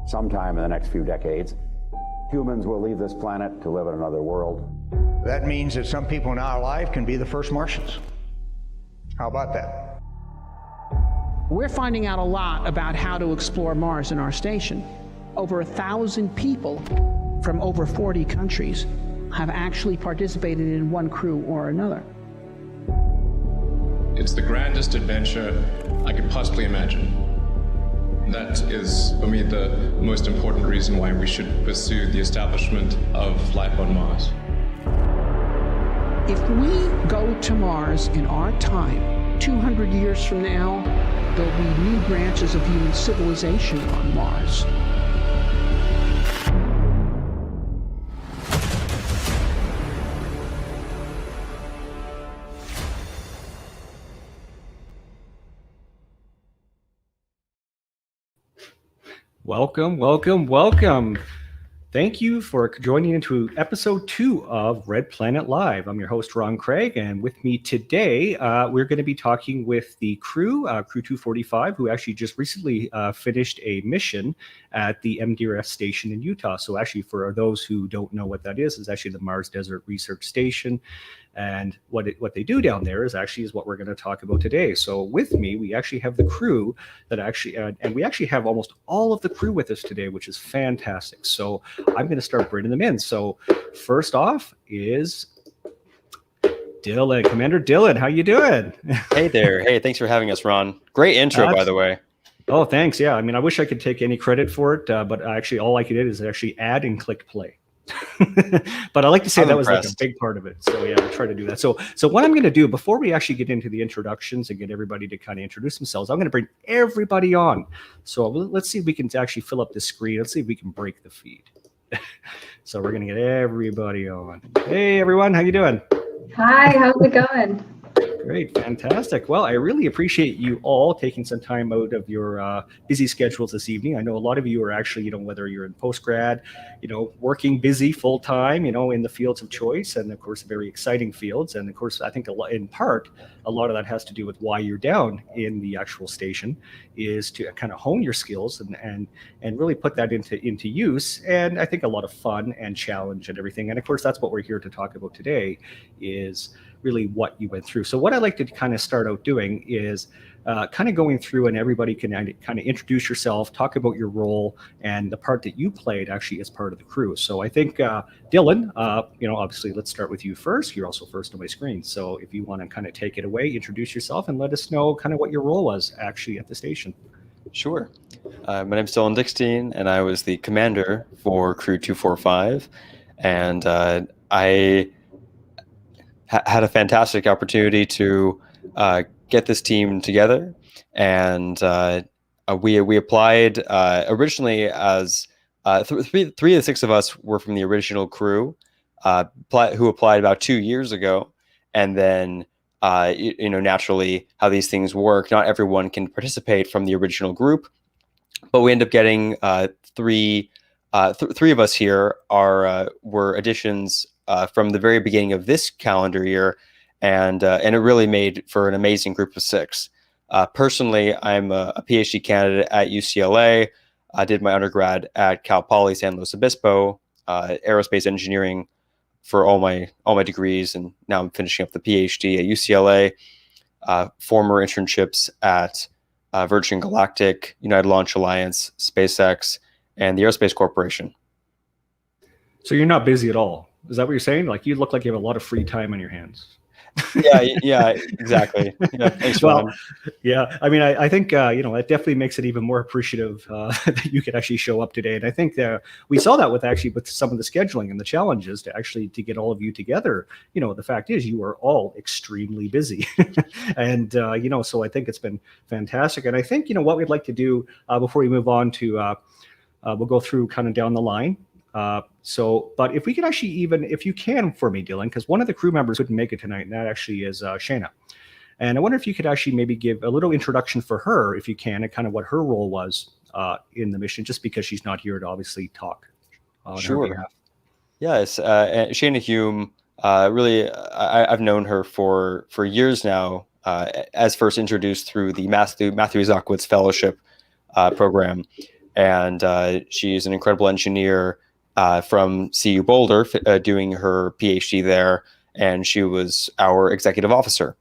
sometime in the next few decades, humans will leave this planet to live in another world. That means that some people in our life can be the first Martians. How about that? We're finding out a lot about how to explore Mars in our station. Over 1,000 people from over 40 countries have actually participated in one crew or another. It's the grandest adventure I could possibly imagine. That is, for me, the most important reason why we should pursue the establishment of life on Mars. If we go to Mars in our time, 200 years from now, there'll be new branches of human civilization on Mars. Welcome, welcome, welcome. Thank you for joining into episode 2 of Red Planet Live. I'm your host, Ron Craig, and with me today, we're going to be talking with the crew, Crew 245, who actually just recently finished a mission at the MDRS station in Utah. So actually, for those who don't know what that is actually the Mars Desert Research Station. And what they do down there is what we're going to talk about today. So with me, we actually have the crew that actually, and we actually have almost all of the crew with us today, which is fantastic. So I'm going to start bringing them in. So first off is Dylan, Commander Dylan. How you doing? Hey there. Hey, thanks for having us, Ron. Great intro, by the way. Oh, thanks. Yeah, I mean, I wish I could take any credit for it, but actually all I could do is actually add and click play. But I like to say that was like a big part of it. So yeah, I'll try to do that. So what I'm going to do before we actually get into the introductions and get everybody to kind of introduce themselves, I'm going to bring everybody on. So let's see if we can actually fill up the screen. Let's see if we can break the feed. So we're going to get everybody on. Hey everyone, how you doing? Hi, how's it going? Great, fantastic. Well, I really appreciate you all taking some time out of your busy schedules this evening. I know a lot of you are actually, whether you're in postgrad, working busy full time, in the fields of choice, and of course, very exciting fields. And of course, I think a lot of that has to do with why you're down in the actual station, is to kind of hone your skills and really put that into use. And I think a lot of fun and challenge and everything. And of course, that's what we're here to talk about today, is really what you went through. So what I like to kind of start out doing is kind of going through, and everybody can kind of introduce yourself, talk about your role and the part that you played actually as part of the crew. So I think Dylan, obviously let's start with you first. You're also first on my screen. So if you want to kind of take it away, introduce yourself and let us know kind of what your role was actually at the station. Sure. My name's Dylan Dickstein, and I was the commander for Crew 245. And I had a fantastic opportunity to get this team together, and we applied originally as three of the 6 of us were from the original crew, who applied about 2 years ago, and then naturally how these things work, not everyone can participate from the original group, but we end up getting three of us here were additions from the very beginning of this calendar year, and it really made for an amazing group of 6. Personally, I'm a PhD candidate at UCLA. I did my undergrad at Cal Poly San Luis Obispo, aerospace engineering for all my degrees, and now I'm finishing up the PhD at UCLA. Former internships at Virgin Galactic, United Launch Alliance, SpaceX, and the Aerospace Corporation. So you're not busy at all. Is that what you're saying? Like, you look like you have a lot of free time on your hands. Yeah, exactly. Yeah, thanks, Ron. Yeah. I mean, I think, it definitely makes it even more appreciative that you could actually show up today. And I think we saw that with some of the scheduling and the challenges to get all of you together. The fact is you are all extremely busy. And, so I think it's been fantastic. And I think, what we'd like to do before we move on to, we'll go through kind of down the line. But if we could actually, even if you can for me, Dylan, because one of the crew members couldn't make it tonight, and that actually is Shayna. And I wonder if you could actually maybe give a little introduction for her, if you can, and kind of what her role was in the mission, just because she's not here to obviously talk on her behalf. Yes, Shayna Hume, really, I've known her for years now, as first introduced through the Matthew Zakowitz Fellowship program. and she's an incredible engineer from CU Boulder, doing her PhD there, and she was our executive officer.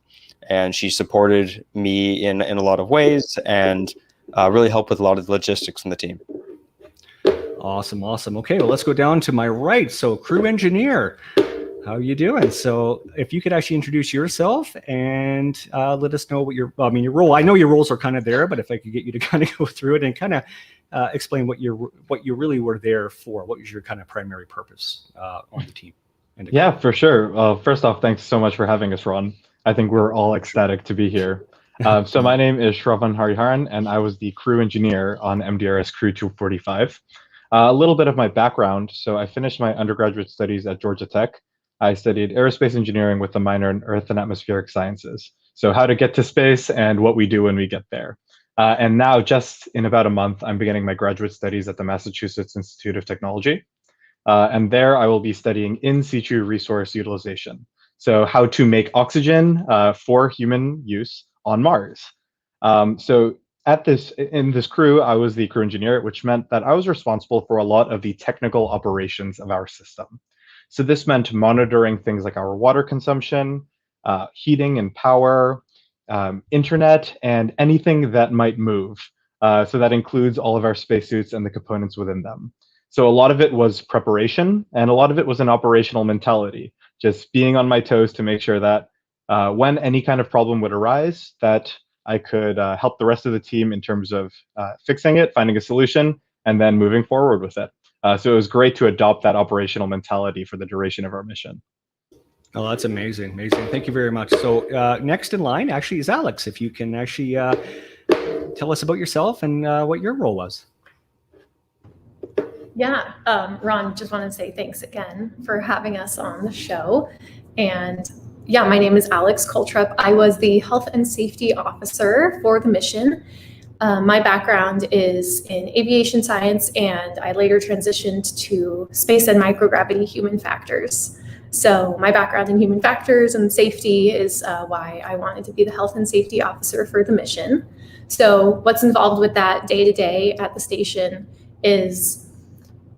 And she supported me in a lot of ways and really helped with a lot of the logistics from the team. Awesome. Okay, well, let's go down to my right. So, crew engineer, how are you doing? So, if you could actually introduce yourself and let us know what your role. I know your roles are kind of there, but if I could get you to kind of go through it and kind of explain what you really were there for. What was your kind of primary purpose on the team? Yeah, for sure. First off, thanks so much for having us, Ron. I think we're all ecstatic to be here. So my name is Shravan Hariharan, and I was the crew engineer on MDRS Crew 245. A little bit of my background. So I finished my undergraduate studies at Georgia Tech. I studied aerospace engineering with a minor in Earth and Atmospheric Sciences. So how to get to space and what we do when we get there. And now, just in about a month, I'm beginning my graduate studies at the Massachusetts Institute of Technology. And there I will be studying in situ resource utilization. So how to make oxygen for human use on Mars. So in this crew, I was the crew engineer, which meant that I was responsible for a lot of the technical operations of our system. So this meant monitoring things like our water consumption, heating and power, internet, and anything that might move. So that includes all of our spacesuits and the components within them. So a lot of it was preparation, and a lot of it was an operational mentality, just being on my toes to make sure that when any kind of problem would arise, that I could help the rest of the team in terms of fixing it, finding a solution, and then moving forward with it. So it was great to adopt that operational mentality for the duration of our mission. Oh, that's amazing. Thank you very much. So next in line actually is Alex. If you can actually tell us about yourself and what your role was. Yeah, Ron, just want to say thanks again for having us on the show. And yeah, my name is Alex Kolotup. I was the health and safety officer for the mission. My background is in aviation science, and I later transitioned to space and microgravity human factors. So my background in human factors and safety is why I wanted to be the health and safety officer for the mission. So what's involved with that day to day at the station is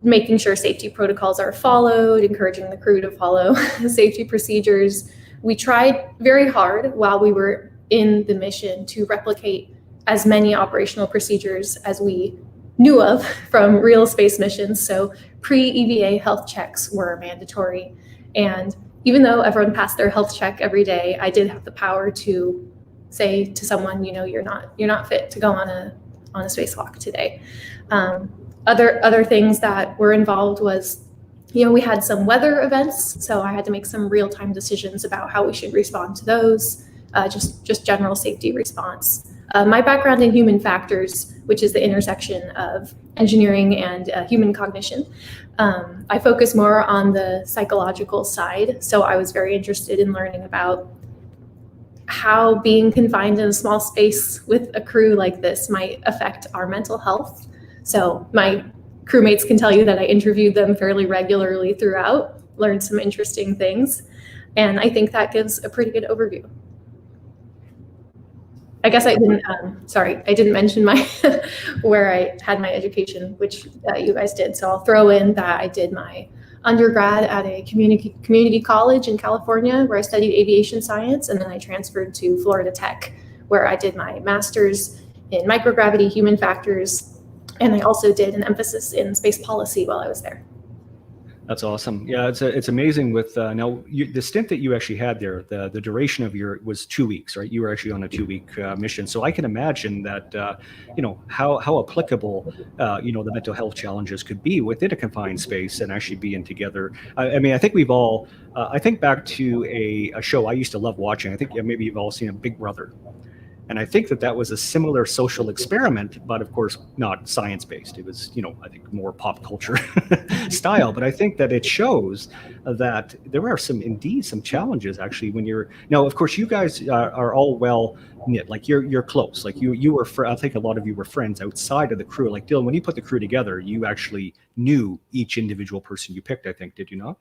making sure safety protocols are followed, encouraging the crew to follow safety procedures. We tried very hard while we were in the mission to replicate as many operational procedures as we knew of from real space missions. So pre-EVA health checks were mandatory. And even though everyone passed their health check every day, I did have the power to say to someone, you're not fit to go on a spacewalk today. Other things that were involved was, we had some weather events, so I had to make some real-time decisions about how we should respond to those, just general safety response. My background in human factors, which is the intersection of engineering and human cognition, I focus more on the psychological side, so I was very interested in learning about how being confined in a small space with a crew like this might affect our mental health. So my crewmates can tell you that I interviewed them fairly regularly throughout, learned some interesting things, and I think that gives a pretty good overview. I guess I didn't mention my where I had my education, which you guys did. So I'll throw in that I did my undergrad at a community college in California where I studied aviation science, and then I transferred to Florida Tech where I did my master's in microgravity, human factors, and I also did an emphasis in space policy while I was there. That's awesome. Yeah, it's amazing with now the stint that you actually had there, the duration of your was 2 weeks, right? You were actually on a 2-week mission. So I can imagine that, how applicable, the mental health challenges could be within a confined space and actually being together. I think we've all, I think back to a show I used to love watching. I think maybe you've all seen Big Brother. And I think that was a similar social experiment, but of course not science-based. It was, I think more pop culture style. But I think that it shows that there are some challenges actually when you're. Now, of course, you guys are all well knit. Like you're close. Like you were. I think a lot of you were friends outside of the crew. Like Dylan, when you put the crew together, you actually knew each individual person you picked. I think, did you not?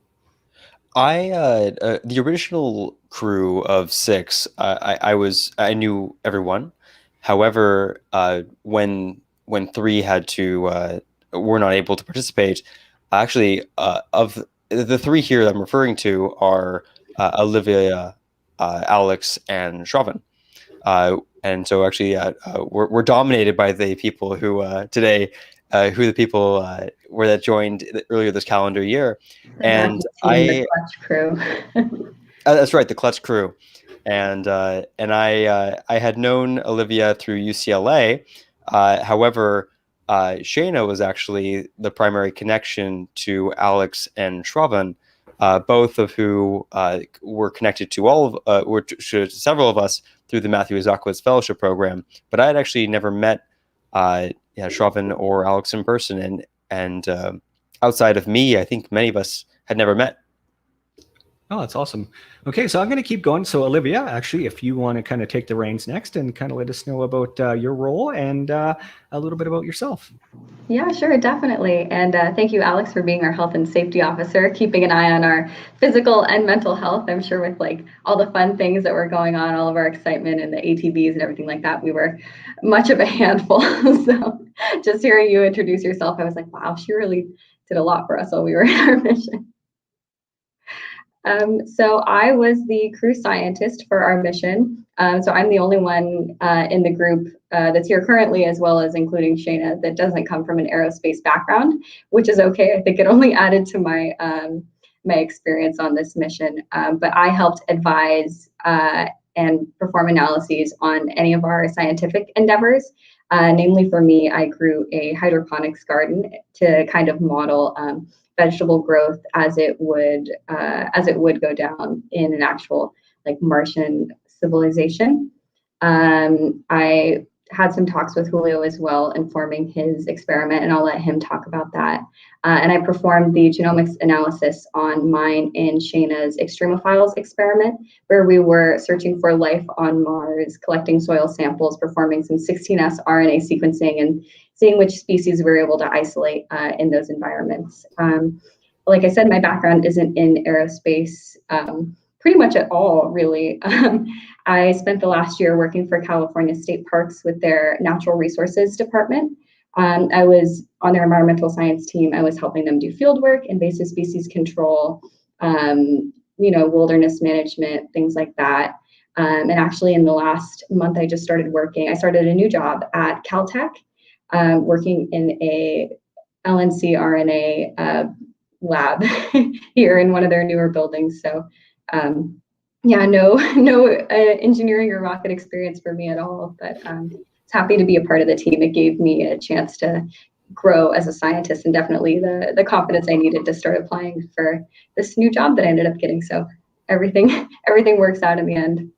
The original crew of 6, I knew everyone. However, when when three were not able to participate, actually, of the three here that I'm referring to are Olivia, Alex, and Shravan. And so actually, we're dominated by the people who today, who the people were that joined earlier this calendar year. And the Clutch Crew. That's right, the Clutch Crew. And I had known Olivia through UCLA. However, Shayna was actually the primary connection to Alex and Shravan, both of who were connected to to several of us through the Matthew Zakowicz Fellowship Program. But I had actually never met Shravan or Alex in person, and outside of me, I think many of us had never met. Oh, that's awesome. Okay, so I'm going to keep going. So Olivia, actually, if you want to kind of take the reins next and kind of let us know about your role and a little bit about yourself. Yeah, sure, definitely. And thank you, Alex, for being our health and safety officer, keeping an eye on our physical and mental health. I'm sure with like all the fun things that were going on, all of our excitement and the ATVs and everything like that, we were much of a handful. So just hearing you introduce yourself, I was like, wow, she really did a lot for us while we were in our mission. So I was the crew scientist for our mission. So I'm the only one in the group that's here currently, as well as including Shayna, that doesn't come from an aerospace background, which is okay. I think it only added to my my experience on this mission. But I helped advise and perform analyses on any of our scientific endeavors. Namely for me, I grew a hydroponics garden to kind of model vegetable growth as it would go down in an actual like Martian civilization. I had some talks with Julio as well, informing his experiment, and I'll let him talk about that. And I performed the genomics analysis on mine and Shayna's extremophiles experiment, where we were searching for life on Mars, collecting soil samples, performing some 16S RNA sequencing, and seeing which species we were able to isolate in those environments. Like I said, my background isn't in aerospace pretty much at all, really. I spent the last year working for California State Parks with their natural resources department. I was on their environmental science team. I was helping them do field work, invasive species control, wilderness management, things like that. And actually in the last month, I started a new job at Caltech, working in a LNC RNA lab here in one of their newer buildings. So no engineering or rocket experience for me at all, but it's happy to be a part of the team. It gave me a chance to grow as a scientist, and definitely the confidence I needed to start applying for this new job that I ended up getting. So everything works out in the end.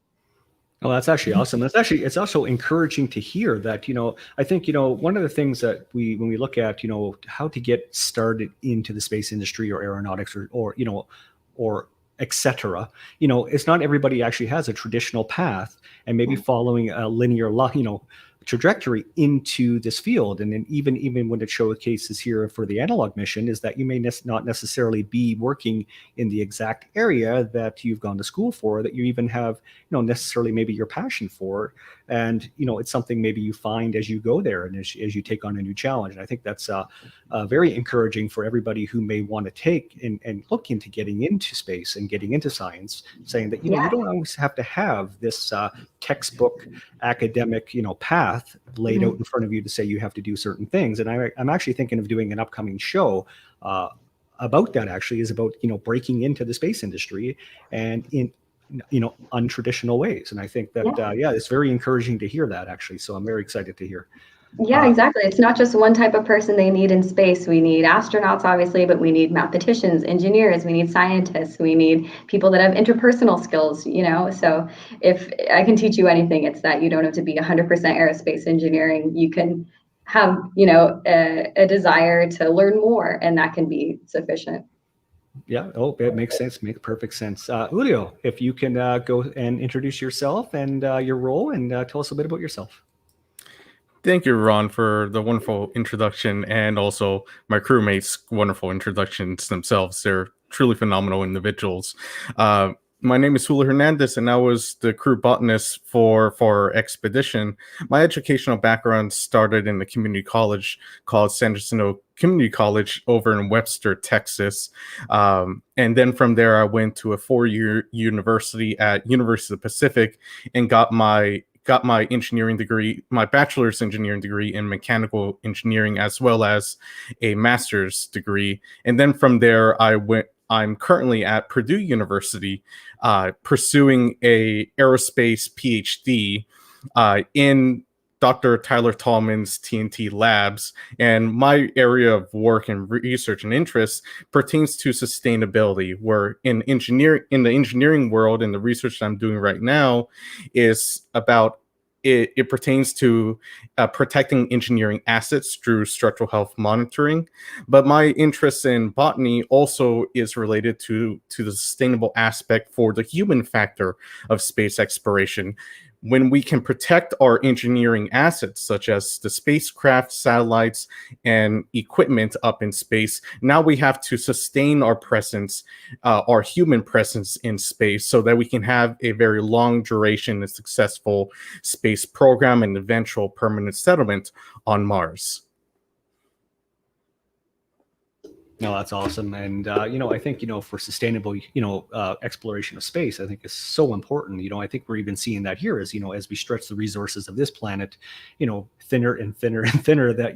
Well, that's actually awesome. It's also encouraging to hear that, I think, one of the things that when we look at, how to get started into the space industry or aeronautics or et cetera, it's not everybody actually has a traditional path and maybe following a linear, trajectory into this field. And then even when it showcases here for the analog mission is that you may not necessarily be working in the exact area that you've gone to school for, that you even have, necessarily maybe your passion for. And, it's something maybe you find as you go there and as you take on a new challenge. And I think that's very encouraging for everybody who may want to take and look into getting into space and getting into science, saying that, you don't always have to have this textbook academic, path laid out in front of you to say you have to do certain things. And I'm actually thinking of doing an upcoming show about that. Actually, is about breaking into the space industry and in untraditional ways. And I think that it's very encouraging to hear that, actually. So I'm very excited to hear. Yeah, exactly. It's not just one type of person they need in space. We need astronauts, obviously, but we need mathematicians, engineers, we need scientists, we need people that have interpersonal skills, So if I can teach you anything, it's that you don't have to be 100% aerospace engineering. You can have, a desire to learn more, and that can be sufficient. Yeah. Oh, it makes sense. Makes perfect sense. Julio, if you can go and introduce yourself and your role and tell us a bit about yourself. Thank you, Ron, for the wonderful introduction, and also my crewmates' wonderful introductions themselves. They're truly phenomenal individuals. My name is Hula Hernandez, and I was the crew botanist for our expedition. My educational background started in a community college called San Jacinto Community College over in Webster, Texas. And then from there, I went to a 4-year university at University of the Pacific and got my engineering degree, my bachelor's engineering degree in mechanical engineering, as well as a master's degree. And then from there, I'm currently at Purdue University, pursuing a aerospace PhD in Dr. Tyler Tallman's TNT labs. And my area of work and research and interest pertains to sustainability, where in the engineering world, and the research that I'm doing right now is about it pertains to protecting engineering assets through structural health monitoring. But my interest in botany also is related to the sustainable aspect for the human factor of space exploration. When we can protect our engineering assets, such as the spacecraft, satellites, and equipment up in space, now we have to sustain our presence, our human presence in space, so that we can have a very long duration and successful space program and eventual permanent settlement on Mars. No, that's awesome. And, I think, for sustainable, exploration of space, I think is so important. I think we're even seeing that here as we stretch the resources of this planet, thinner and thinner and thinner, that,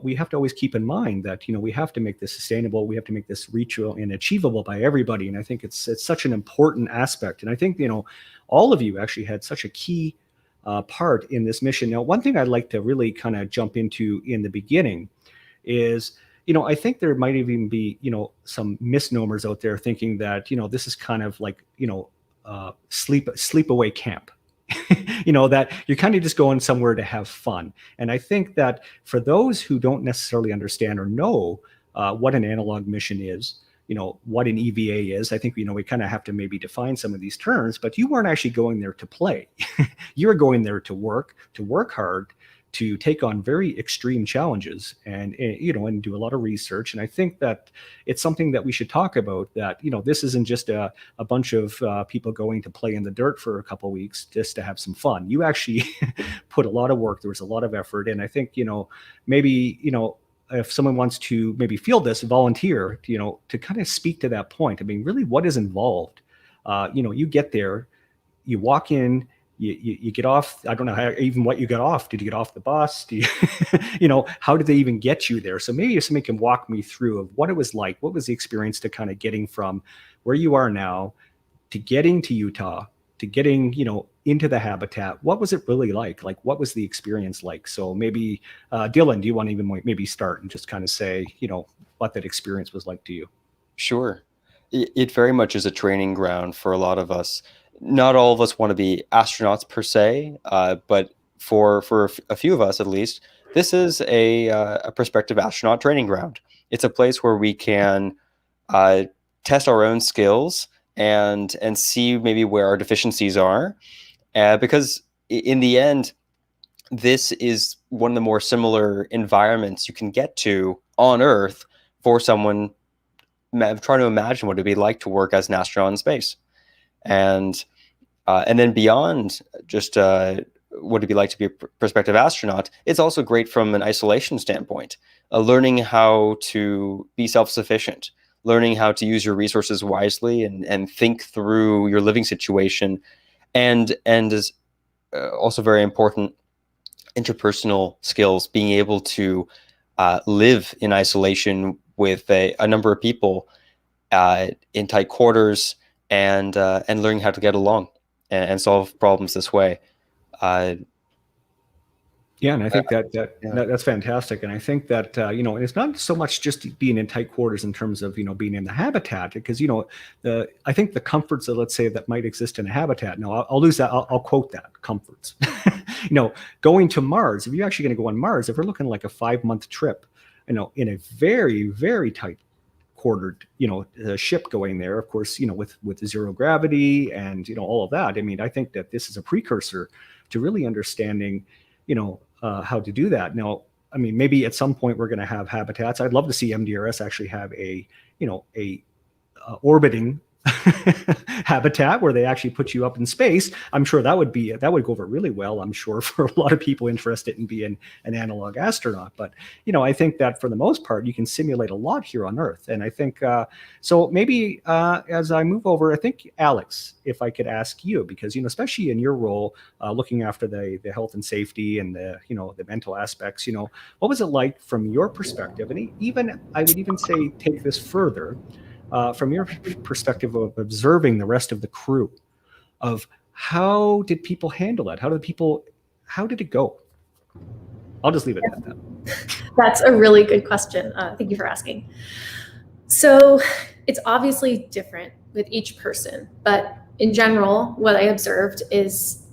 we have to always keep in mind that, we have to make this sustainable. We have to make this reachable and achievable by everybody. And I think it's such an important aspect. And I think, all of you actually had such a key part in this mission. Now, one thing I'd like to really kind of jump into in the beginning is, I think there might even be, some misnomers out there thinking that, this is kind of like, sleepaway camp, that you're kind of just going somewhere to have fun. And I think that for those who don't necessarily understand or know what an analog mission is, what an EVA is, I think, we kind of have to maybe define some of these terms, but you weren't actually going there to play. You were going there to work hard, to take on very extreme challenges and do a lot of research. And I think that it's something that we should talk about, that, this isn't just a bunch of people going to play in the dirt for a couple of weeks just to have some fun. You actually put a lot of work. There was a lot of effort. And I think, maybe, if someone wants to maybe feel this, volunteer, to kind of speak to that point. I mean, really, what is involved? You get there, you walk in, you get off. I don't know even what you got off. Did you get off the bus? Do you, how did they even get you there? So maybe if somebody can walk me through of what it was like, what was the experience to kind of getting from where you are now to getting to Utah, to getting, into the habitat. What was it really like? Like, what was the experience like? So maybe, Dylan, do you want to even maybe start and just kind of say, what that experience was like to you? Sure. It very much is a training ground for a lot of us. Not all of us want to be astronauts per se, but for a few of us at least, this is a prospective astronaut training ground. It's a place where we can test our own skills and see maybe where our deficiencies are, because in the end, this is one of the more similar environments you can get to on Earth for someone trying to imagine what it'd be like to work as an astronaut in space. And then beyond just what it'd be like to be a prospective astronaut, it's also great from an isolation standpoint, learning how to be self-sufficient, learning how to use your resources wisely and think through your living situation, and is also very important, interpersonal skills, being able to live in isolation with a number of people in tight quarters, and learning how to get along and solve problems this way. Yeah, and I think that's fantastic. And I think that, and it's not so much just being in tight quarters in terms of, being in the habitat, because, I think the comforts that, let's say, that might exist in a habitat. Now, I'll lose that. I'll quote that, comforts. Going to Mars, if you're actually going to go on Mars, if we're looking like a 5-month trip, in a very, very tight quartered, ship going there, of course, with zero gravity and, all of that. I mean, I think that this is a precursor to really understanding, how to do that. Now, I mean, maybe at some point we're going to have habitats. I'd love to see MDRS actually have a orbiting habitat where they actually put you up in space, I'm sure that would go over really well, I'm sure, for a lot of people interested in being an analog astronaut. But I think that for the most part you can simulate a lot here on Earth. And I think so maybe as I move over, I think, Alex, if I could ask you, because especially in your role looking after the health and safety and the mental aspects, what was it like from your perspective? And even I would even say take this further, from your perspective of observing the rest of the crew, of how did people handle that? How did it go? I'll just leave it at that. That's a really good question. Thank you for asking. So it's obviously different with each person, but in general, what I observed is,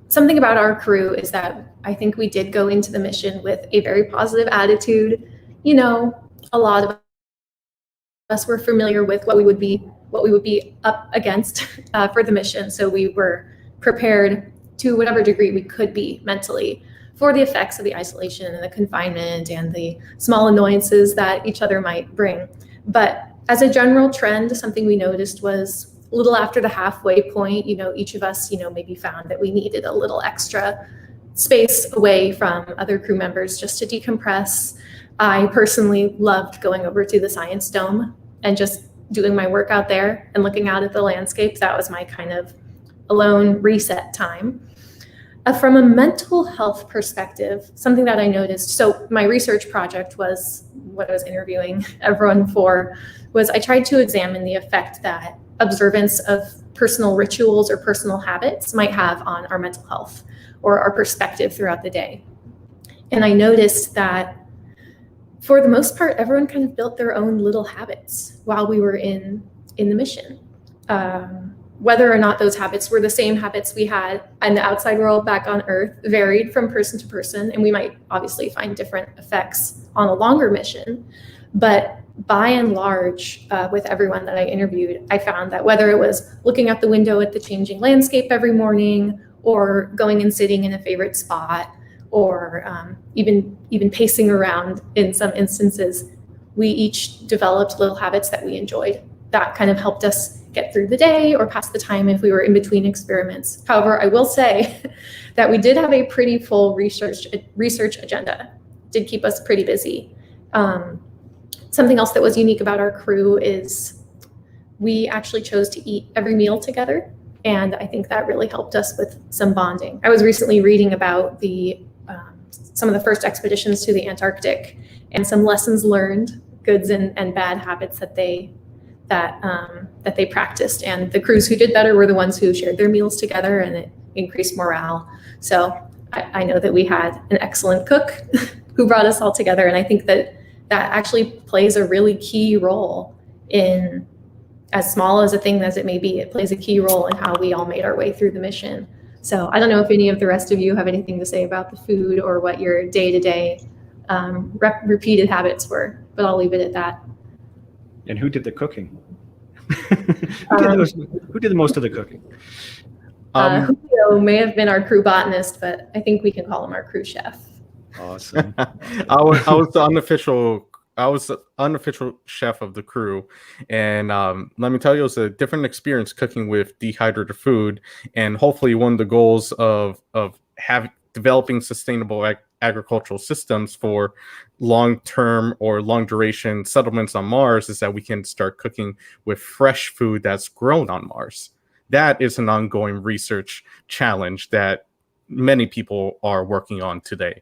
something about our crew is that I think we did go into the mission with a very positive attitude. A lot of us were familiar with what we would be up against for the mission. So we were prepared to whatever degree we could be mentally for the effects of the isolation and the confinement and the small annoyances that each other might bring. But as a general trend, something we noticed was a little after the halfway point, each of us, maybe found that we needed a little extra space away from other crew members just to decompress. I personally loved going over to the Science Dome and just doing my work out there and looking out at the landscape. That was my kind of alone reset time. From a mental health perspective, something that I noticed, so my research project was what I was interviewing everyone for, was I tried to examine the effect that observance of personal rituals or personal habits might have on our mental health or our perspective throughout the day. And I noticed that for the most part, everyone kind of built their own little habits while we were in the mission. Whether or not those habits were the same habits we had in the outside world back on Earth varied from person to person, and we might obviously find different effects on a longer mission. But by and large, with everyone that I interviewed, I found that whether it was looking out the window at the changing landscape every morning, or going and sitting in a favorite spot, or even pacing around in some instances, we each developed little habits that we enjoyed that kind of helped us get through the day or pass the time if we were in between experiments. However, I will say that we did have a pretty full research agenda. Did keep us pretty busy. Something else that was unique about our crew is we actually chose to eat every meal together, and I think that really helped us with some bonding. I was recently reading about some of the first expeditions to the Antarctic and some lessons learned, goods and bad habits that they practiced. And the crews who did better were the ones who shared their meals together, and it increased morale. So I know that we had an excellent cook who brought us all together, and I think that actually plays a really key role in, as small as a thing as it may be, it plays a key role in how we all made our way through the mission. So I don't know if any of the rest of you have anything to say about the food or what your day-to-day repeated habits were, but I'll leave it at that. And who did the cooking? Who did the most of the cooking? Julio may have been our crew botanist, but I think we can call him our crew chef. Awesome. I was the unofficial chef of the crew, and let me tell you, it was a different experience cooking with dehydrated food. And hopefully, one of the goals of developing sustainable agricultural systems for long-term or long-duration settlements on Mars is that we can start cooking with fresh food that's grown on Mars. That is an ongoing research challenge that many people are working on today.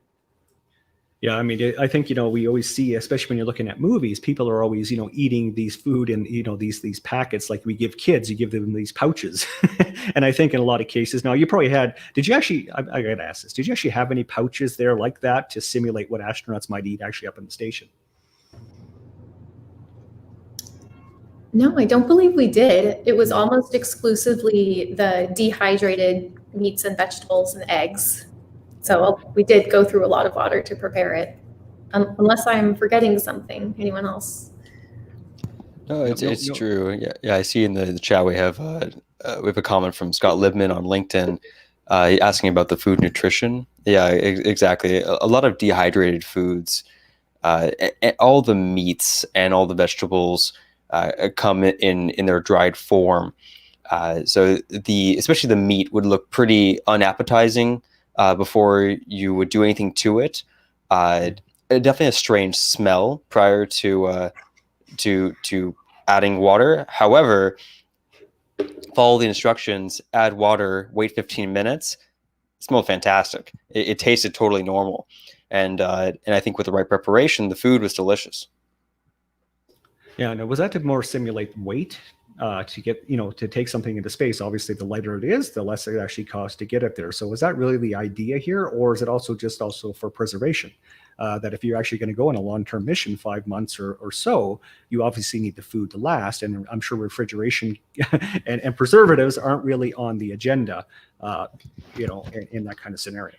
Yeah, I mean, I think, we always see, especially when you're looking at movies, people are always, eating these food in, these packets like we give kids. You give them these pouches. And I think in a lot of cases, now you probably did you actually, I got to ask this, did you actually have any pouches there like that to simulate what astronauts might eat actually up in the station? No, I don't believe we did. It was almost exclusively the dehydrated meats and vegetables and eggs. So we did go through a lot of water to prepare it, unless I'm forgetting something. Anyone else? No, it's true. Yeah. I see in the chat we have a comment from Scott Libman on LinkedIn asking about the food nutrition. Yeah, exactly. A lot of dehydrated foods, all the meats and all the vegetables come in their dried form. So especially the meat would look pretty unappetizing before you would do anything to it. Definitely a strange smell prior to adding water. However, follow the instructions, add water, wait 15 minutes. It smelled fantastic. It tasted totally normal. And I think with the right preparation, the food was delicious. Yeah, no, was that to more simulate weight to get, to take something into space? Obviously, the lighter it is, the less it actually costs to get it there. So was that really the idea here, or is it also for preservation? That if you're actually going to go on a long-term mission, 5 months or so, you obviously need the food to last. And I'm sure refrigeration and preservatives aren't really on the agenda, in that kind of scenario.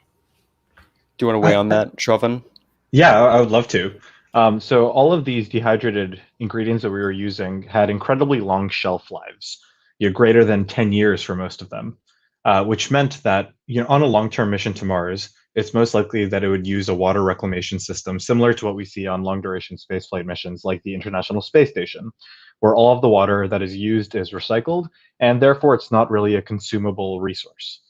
Do you want to weigh on that, Shravan? Yeah, I would love to. So all of these dehydrated ingredients that we were using had incredibly long shelf lives, greater than 10 years for most of them, which meant that on a long-term mission to Mars, it's most likely that it would use a water reclamation system similar to what we see on long-duration spaceflight missions like the International Space Station, where all of the water that is used is recycled, and therefore it's not really a consumable resource.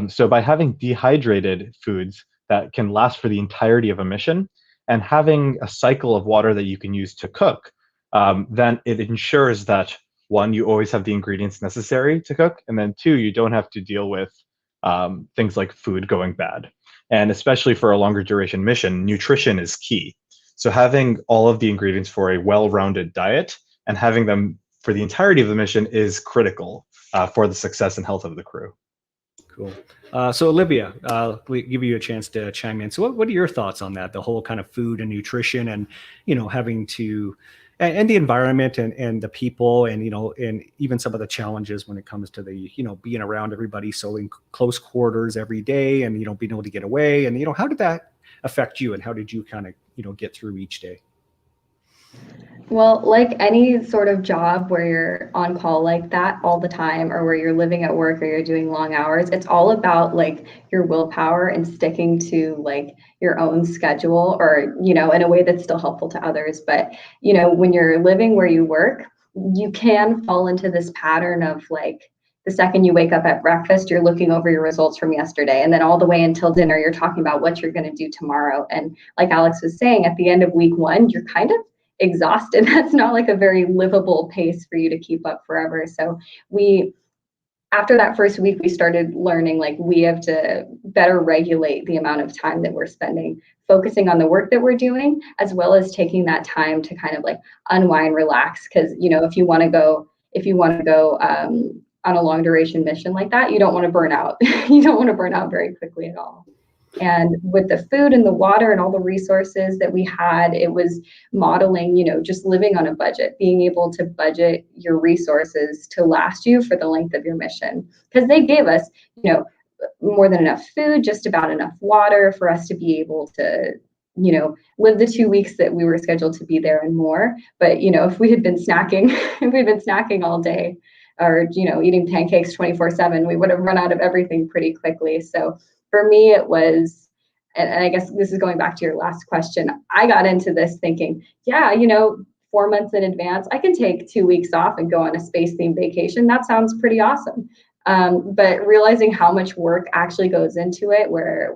So by having dehydrated foods that can last for the entirety of a mission, and having a cycle of water that you can use to cook, then it ensures that, one, you always have the ingredients necessary to cook, and then two, you don't have to deal with things like food going bad. And especially for a longer duration mission, nutrition is key. So having all of the ingredients for a well-rounded diet and having them for the entirety of the mission is critical for the success and health of the crew. Cool. So Olivia, we give you a chance to chime in. So what are your thoughts on that? The whole kind of food and nutrition and, having to, and the environment and the people and, and even some of the challenges when it comes to the, being around everybody so in close quarters every day and, being able to get away. And, how did that affect you and how did you kind of, get through each day? Well, like any sort of job where you're on call like that all the time, or where you're living at work or you're doing long hours, it's all about like your willpower and sticking to like your own schedule or, in a way that's still helpful to others. But, when you're living where you work, you can fall into this pattern of like, the second you wake up at breakfast, you're looking over your results from yesterday. And then all the way until dinner, you're talking about what you're going to do tomorrow. And like Alex was saying, at the end of week one, you're kind of exhausted. That's not like a very livable pace for you to keep up forever. So after that first week, we started learning like we have to better regulate the amount of time that we're spending focusing on the work that we're doing, as well as taking that time to kind of like unwind, relax. Because if you want to go on a long duration mission like that, you don't want to burn out. You don't want to burn out very quickly at all. And with the food and the water and all the resources that we had, it was modeling, just living on a budget, being able to budget your resources to last you for the length of your mission. Because they gave us, more than enough food, just about enough water for us to be able to, live the 2 weeks that we were scheduled to be there and more. But, if we had been snacking all day or, eating pancakes 24/7, we would have run out of everything pretty quickly. So for me, it was, and I guess this is going back to your last question, I got into this thinking, 4 months in advance, I can take 2 weeks off and go on a space-themed vacation. That sounds pretty awesome. But realizing how much work actually goes into it, where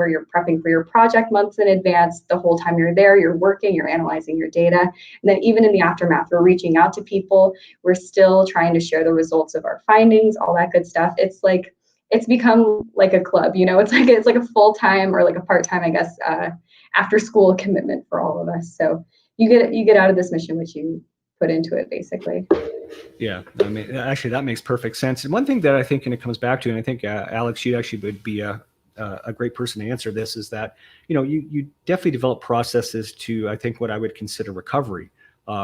you're prepping for your project months in advance, the whole time you're there, you're working, you're analyzing your data. And then even in the aftermath, we're reaching out to people. We're still trying to share the results of our findings, all that good stuff. It's become like a club, it's like a full-time or like a part-time, I guess, after school commitment for all of us. So you get out of this mission what you put into it, basically. Yeah, I mean, actually, that makes perfect sense. And one thing that I think, and it comes back to, and I think Alex, you actually would be a great person to answer this, is that you definitely develop processes to, I think, what I would consider recovery.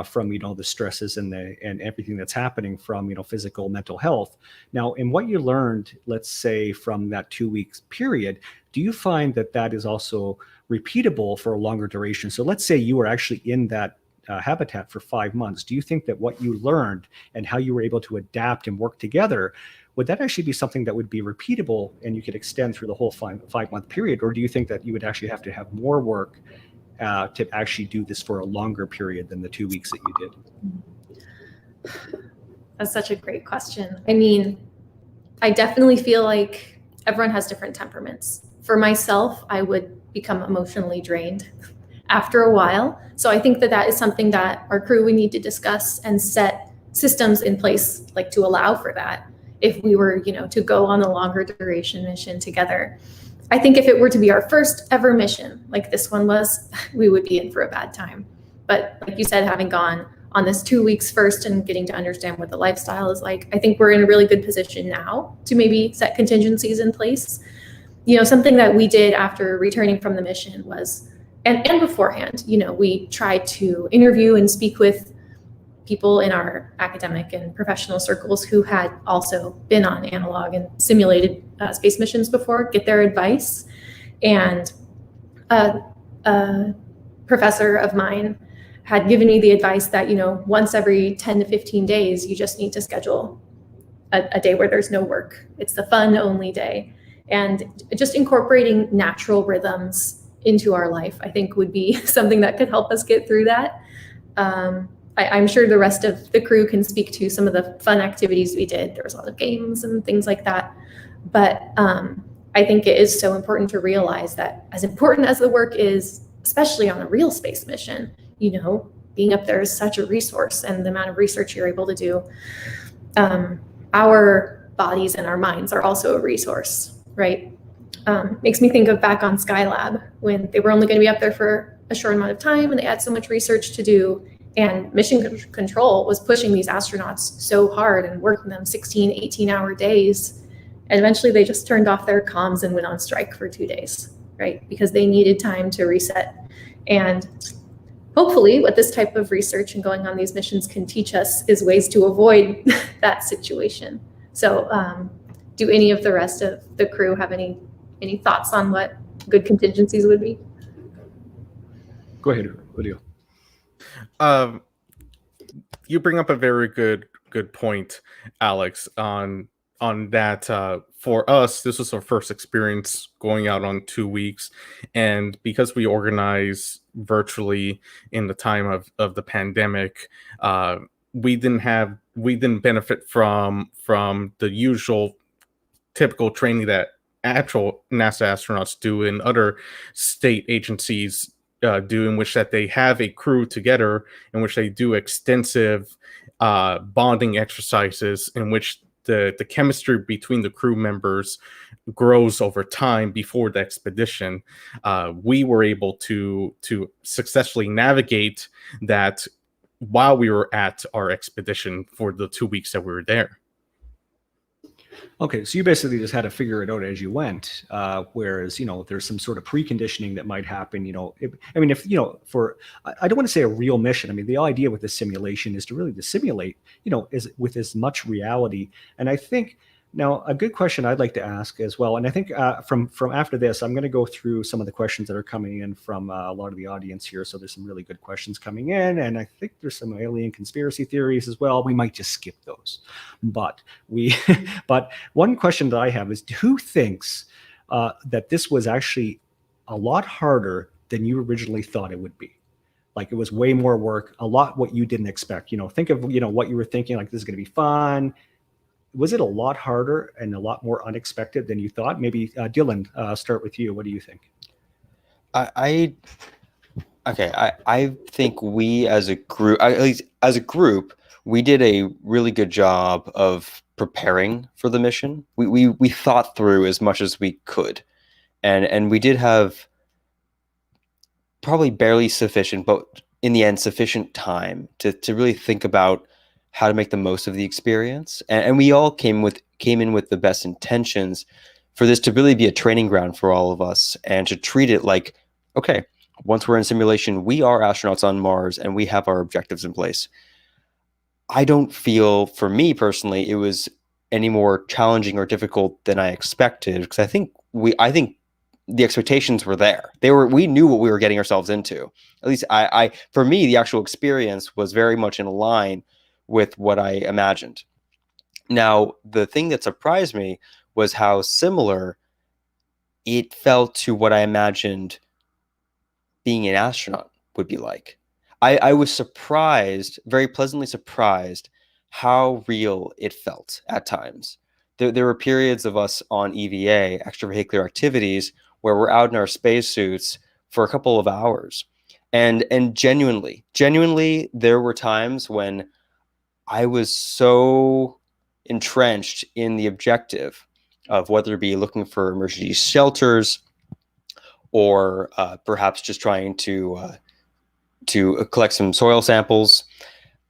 From the stresses and everything that's happening from physical, mental health. Now, in what you learned, let's say from that 2 weeks period, do you find that is also repeatable for a longer duration? So let's say you were actually in that habitat for 5 months. Do you think that what you learned and how you were able to adapt and work together, would that actually be something that would be repeatable and you could extend through the whole 5 month period? Or do you think that you would actually have to have more work to actually do this for a longer period than the 2 weeks that you did? That's such a great question. I mean, I definitely feel like everyone has different temperaments. For myself, I would become emotionally drained after a while. So I think that that is something that our crew would need to discuss and set systems in place, like to allow for that. If we were, to go on a longer duration mission together. I think if it were to be our first ever mission, like this one was, we would be in for a bad time. But like you said, having gone on this 2 weeks first and getting to understand what the lifestyle is like, I think we're in a really good position now to maybe set contingencies in place. Something that we did after returning from the mission was, and beforehand, we tried to interview and speak with people in our academic and professional circles who had also been on analog and simulated space missions before, get their advice. And a professor of mine had given me the advice that, once every 10 to 15 days, you just need to schedule a day where there's no work. It's the fun only day. And just incorporating natural rhythms into our life, I think would be something that could help us get through that. I'm sure the rest of the crew can speak to some of the fun activities we did. There was a lot of games and things like that. But I think it is so important to realize that as important as the work is, especially on a real space mission, being up there is such a resource, and the amount of research you're able to do. Our bodies and our minds are also a resource, right? Makes me think of back on Skylab when they were only going to be up there for a short amount of time and they had so much research to do. And mission control was pushing these astronauts so hard and working them 16, 18-hour days. And eventually they just turned off their comms and went on strike for 2 days, right? Because they needed time to reset. And hopefully what this type of research and going on these missions can teach us is ways to avoid that situation. So do any of the rest of the crew have any thoughts on what good contingencies would be? Go ahead, Julio. You bring up a very good point, Alex, on that. For us, this was our first experience going out on 2 weeks, and because we organize virtually in the time of the pandemic, we didn't benefit from the usual typical training that actual NASA astronauts do in other state agencies do, in which that they have a crew together, in which they do extensive bonding exercises, in which the chemistry between the crew members grows over time before the expedition. We were able to successfully navigate that while we were at our expedition for the 2 weeks that we were there. Okay, so you basically just had to figure it out as you went, whereas, there's some sort of preconditioning that might happen, I don't want to say a real mission. I mean, the idea with the simulation is to really to simulate, with as much reality. And I think now a good question I'd like to ask as well, and I think from after this, I'm going to go through some of the questions that are coming in from a lot of the audience here. So there's some really good questions coming in, and I think there's some alien conspiracy theories as well. We might just skip those, but one question that I have is, who thinks that this was actually a lot harder than you originally thought it would be? Like, it was way more work, a lot what you didn't expect. Think of what you were thinking, like, this is going to be fun. Was it a lot harder and a lot more unexpected than you thought? Maybe Dylan, start with you. What do you think? I think we as a group, at least as a group, we did a really good job of preparing for the mission. We thought through as much as we could, and we did have probably barely sufficient, but in the end sufficient time to really think about how to make the most of the experience. And we all came in with the best intentions for this to really be a training ground for all of us, and to treat it like, okay, once we're in simulation, we are astronauts on Mars and we have our objectives in place. I don't feel, for me personally, it was any more challenging or difficult than I expected, because I think the expectations were there. We knew what we were getting ourselves into. At least for me, the actual experience was very much in line with what I imagined. Now, the thing that surprised me was how similar it felt to what I imagined being an astronaut would be like. I was surprised, very pleasantly surprised, how real it felt at times. There were periods of us on EVA, extravehicular activities, where we're out in our spacesuits for a couple of hours. And genuinely, there were times when I was so entrenched in the objective of whether it be looking for emergency shelters or perhaps just trying to collect some soil samples,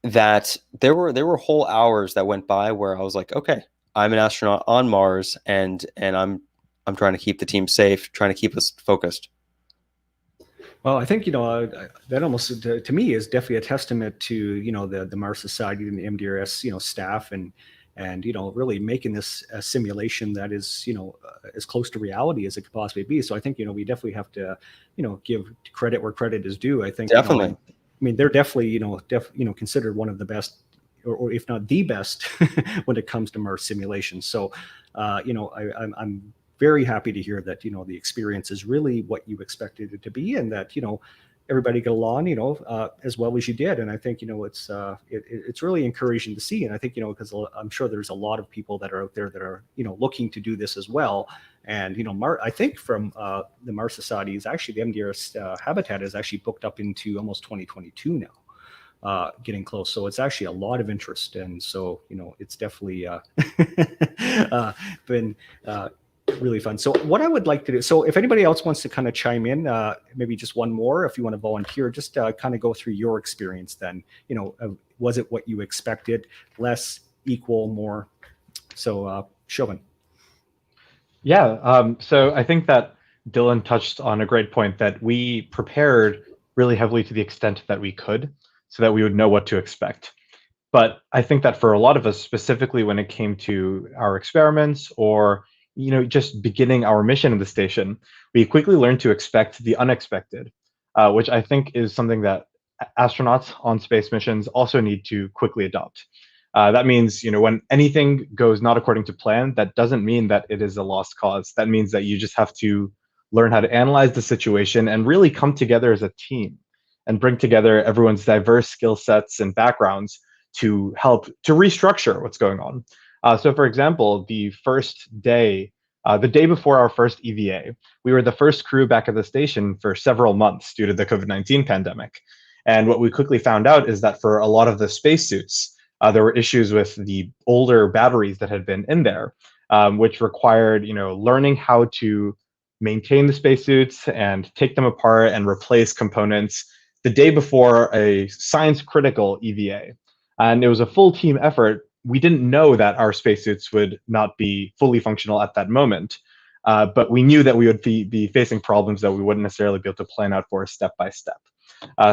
that there were whole hours that went by where I was like, okay, I'm an astronaut on Mars, and I'm trying to keep the team safe, trying to keep us focused. Well, I think, that almost to me is definitely a testament to, the Mars Society and the MDRS, staff and really making this a simulation that is, as close to reality as it could possibly be. So I think, we definitely have to, give credit where credit is due. I think definitely. I mean, they're definitely, considered one of the best, or if not the best, when it comes to Mars simulation. So, I'm very happy to hear that, the experience is really what you expected it to be, and that, everybody got along, as well as you did. And I think, it's really encouraging to see. And I think, because I'm sure there's a lot of people that are out there that are, looking to do this as well. And, I think from the Mars Society is actually, the MDRS habitat is actually booked up into almost 2022 now. Getting close. So it's actually a lot of interest. And so, it's definitely been really fun. So what I would like to do, so if anybody else wants to kind of chime in, maybe just one more, if you want to volunteer, just kind of go through your experience then, was it what you expected, less, equal, more? So Shravan. Yeah, so I think that Dylan touched on a great point, that we prepared really heavily to the extent that we could so that we would know what to expect. But I think that for a lot of us, specifically when it came to our experiments or just beginning our mission in the station, we quickly learned to expect the unexpected, which I think is something that astronauts on space missions also need to quickly adopt. That means, when anything goes not according to plan, that doesn't mean that it is a lost cause. That means that you just have to learn how to analyze the situation and really come together as a team and bring together everyone's diverse skill sets and backgrounds to help to restructure what's going on. So for example, the first day, the day before our first EVA, we were the first crew back at the station for several months due to the COVID-19 pandemic. And what we quickly found out is that for a lot of the spacesuits, there were issues with the older batteries that had been in there, which required, learning how to maintain the spacesuits and take them apart and replace components the day before a science critical EVA. And it was a full team effort. We didn't know that our spacesuits would not be fully functional at that moment, but we knew that we would be facing problems that we wouldn't necessarily be able to plan out for step by step.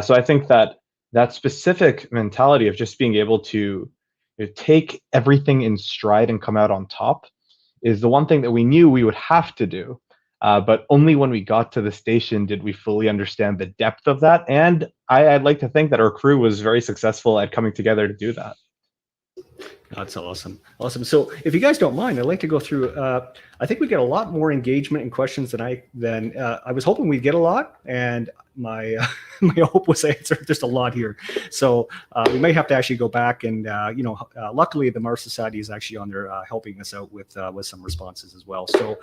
So I think that specific mentality of just being able to take everything in stride and come out on top is the one thing that we knew we would have to do. But only when we got to the station did we fully understand the depth of that. And I'd like to think that our crew was very successful at coming together to do that. That's awesome. Awesome. So if you guys don't mind, I'd like to go through, I think we get a lot more engagement and questions than I was hoping we'd get a lot. And my my hope was answered. There's a lot here. So we may have to actually go back and, luckily the Mars Society is actually on there helping us out with some responses as well. So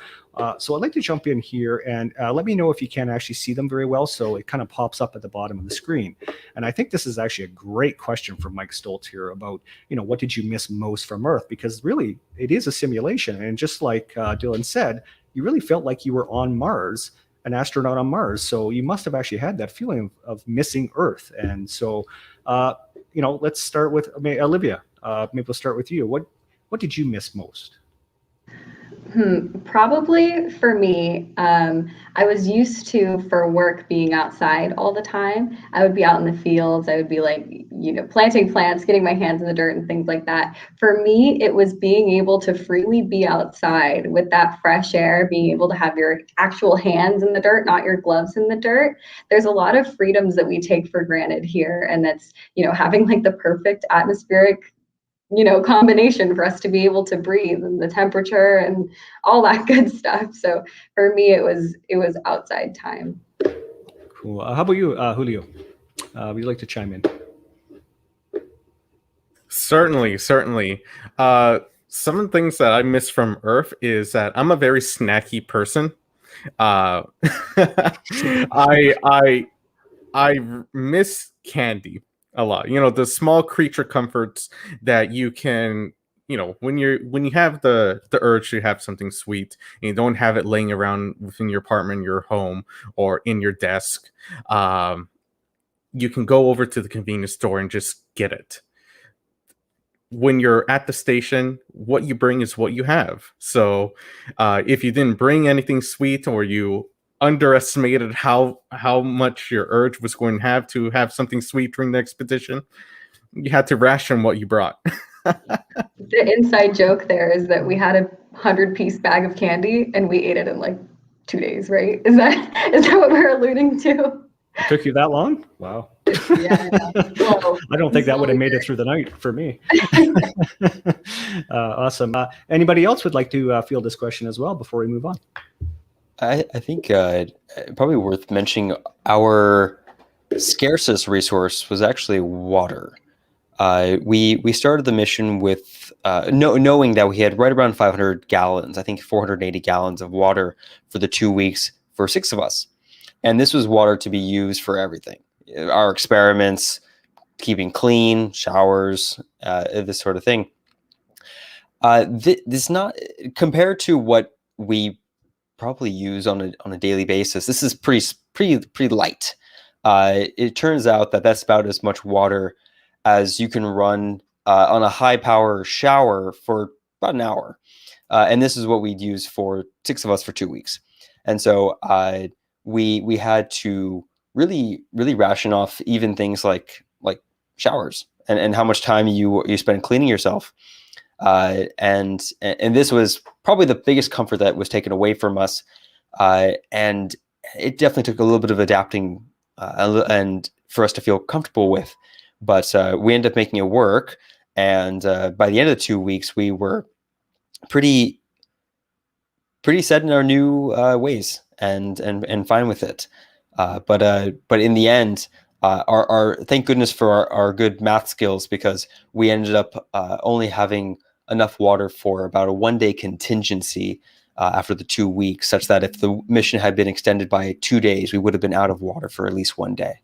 so I'd like to jump in here and let me know if you can actually see them very well. So it kind of pops up at the bottom of the screen. And I think this is actually a great question from Mike Stoltz here about, what did you miss most from Earth? Because really it is a simulation. And just like Dylan said, you really felt like you were on Mars, an astronaut on Mars. So you must have actually had that feeling of missing Earth. And so, let's start with Olivia. Maybe we'll start with you. What did you miss most? Probably for me, I was used to, for work, being outside all the time. I would be out in the fields. I would be planting plants, getting my hands in the dirt and things like that. For me, it was being able to freely be outside with that fresh air, being able to have your actual hands in the dirt, not your gloves in the dirt. There's a lot of freedoms that we take for granted here. And that's, having the perfect atmospheric combination for us to be able to breathe, and the temperature and all that good stuff. So for me, it was outside time. Cool. How about you, Julio? Would you like to chime in? Certainly, certainly. Some of the things that I miss from Earth is that I'm a very snacky person. Uh, I miss candy a lot. You know, the small creature comforts that you can, you know, when you have the urge to have something sweet and you don't have it laying around within your apartment, your home, or in your desk. You can go over to the convenience store and just get it. When you're at the station, what you bring is what you have. So if you didn't bring anything sweet, or you underestimated how much your urge was going to have something sweet during the expedition, you had to ration what you brought. The inside joke there is that we had a 100-piece bag of candy and we ate it in like 2 days, right? Is that what we're alluding to? It took you that long? Wow. Yeah. Well, I don't think that would have made it through the night for me. Awesome. Anybody else would like to field this question as well before we move on? I think probably worth mentioning our scarcest resource was actually water. We started the mission with knowing that we had right around 500 gallons, I think 480 gallons of water for the 2 weeks for 6 of us. And this was water to be used for everything. Our experiments, keeping clean, showers, this sort of thing. This not compared to what we probably use on a daily basis. This is pretty light. It turns out that that's about as much water as you can run on a high power shower for about an hour. And this is what we'd use for 6 of us for 2 weeks. And so we had to really ration off even things like showers and how much time you spend cleaning yourself. And this was probably the biggest comfort that was taken away from us. And it definitely took a little bit of adapting and for us to feel comfortable with. But we ended up making it work. And by the end of the 2 weeks, we were pretty set in our new ways and fine with it. But in the end, our thank goodness for our good math skills, because we ended up only having enough water for about a 1-day contingency after the 2 weeks, such that if the mission had been extended by 2 days, we would have been out of water for at least 1 day.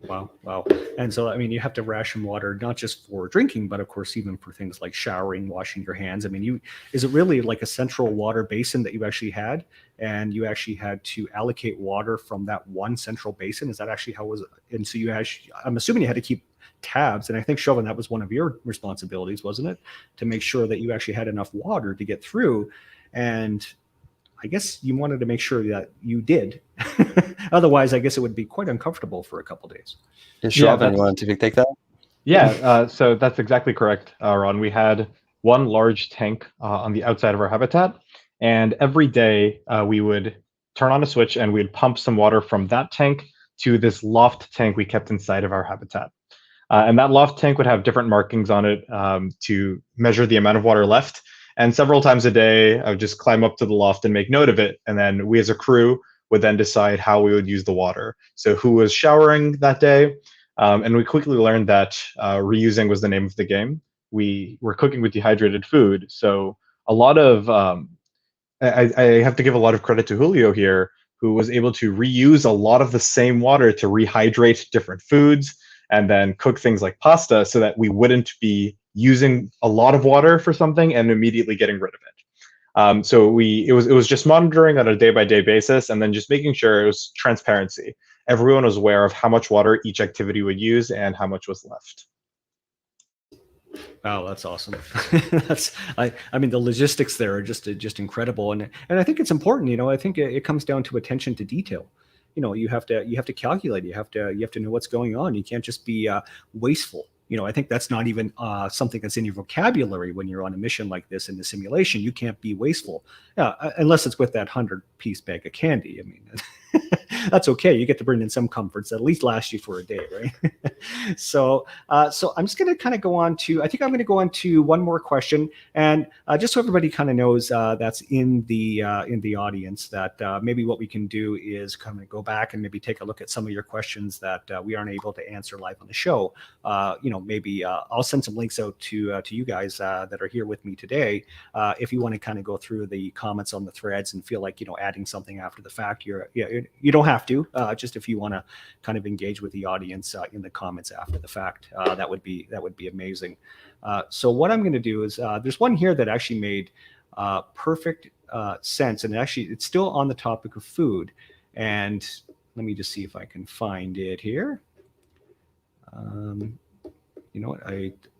Wow. And so, I mean, you have to ration water, not just for drinking, but of course, even for things like showering, washing your hands. I mean, is it really like a central water basin that you actually had, and you actually had to allocate water from that one central basin? Is that actually how it was? And so I'm assuming you had to keep tabs. And I think, Shravan, that was one of your responsibilities, wasn't it? To make sure that you actually had enough water to get through. And I guess you wanted to make sure that you did. Otherwise, I guess it would be quite uncomfortable for a couple of days. Shravan, you wanted to take that? Yeah, so that's exactly correct, Ron. We had one large tank on the outside of our habitat, and every day we would turn on a switch and we'd pump some water from that tank to this loft tank we kept inside of our habitat. And that loft tank would have different markings on it to measure the amount of water left. And several times a day, I would just climb up to the loft and make note of it. And then we as a crew would then decide how we would use the water. So who was showering that day? And we quickly learned that reusing was the name of the game. We were cooking with dehydrated food. So a lot of, I have to give a lot of credit to Julio here, who was able to reuse a lot of the same water to rehydrate different foods and then cook things like pasta, so that we wouldn't be using a lot of water for something and immediately getting rid of it. So it was just monitoring on a day-by-day basis, and then just making sure it was transparency. Everyone was aware of how much water each activity would use and how much was left. Wow, that's awesome. I mean, the logistics there are just incredible, and I think it's important. You know, I think it comes down to attention to detail. You know, you have to calculate. You have to know what's going on. You can't just be wasteful. You know, I think that's not even something that's in your vocabulary when you're on a mission like this in the simulation. You can't be wasteful, unless it's with that 100-piece bag of candy. I mean, that's okay. You get to bring in some comforts that at least last you for a day, right? So I'm just going to kind of go on to, I think I'm going to go on to one more question. And just so everybody kind of knows that's in the audience, that maybe what we can do is kind of go back and maybe take a look at some of your questions that we aren't able to answer live on the show. Maybe I'll send some links out to you guys that are here with me today. If you want to kind of go through the comments on the threads and feel like, adding something after the fact, you don't have to, just if you want to kind of engage with the audience in the comments after the fact, that would be amazing. So what I'm going to do is there's one here that actually made perfect sense, and actually it's still on the topic of food. And let me just see if I can find it here. You know what?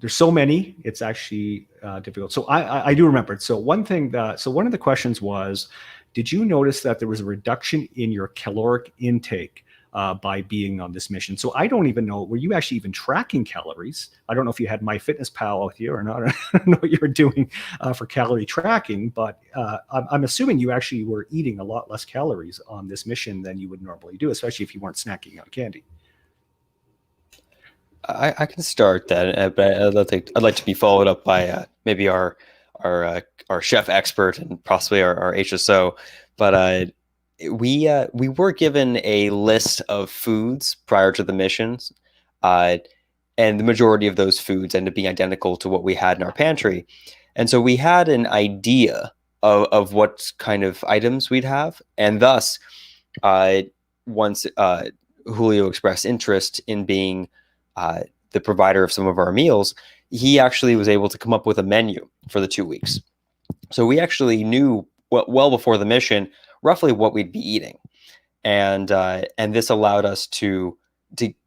There's so many. It's actually difficult. So I do remember it. So one of the questions was, did you notice that there was a reduction in your caloric intake by being on this mission? So I don't even know, were you actually even tracking calories? I don't know if you had MyFitnessPal with you or not. I don't know what you were doing for calorie tracking, but I'm assuming you actually were eating a lot less calories on this mission than you would normally do, especially if you weren't snacking on candy. I can start that, but I'd like to be followed up by maybe our chef expert and possibly our HSO. But we were given a list of foods prior to the missions, and the majority of those foods ended up being identical to what we had in our pantry, and so we had an idea of what kind of items we'd have, and thus, once Julio expressed interest in being the provider of some of our meals, he actually was able to come up with a menu for the 2 weeks. So we actually knew well before the mission roughly what we'd be eating, and this allowed us to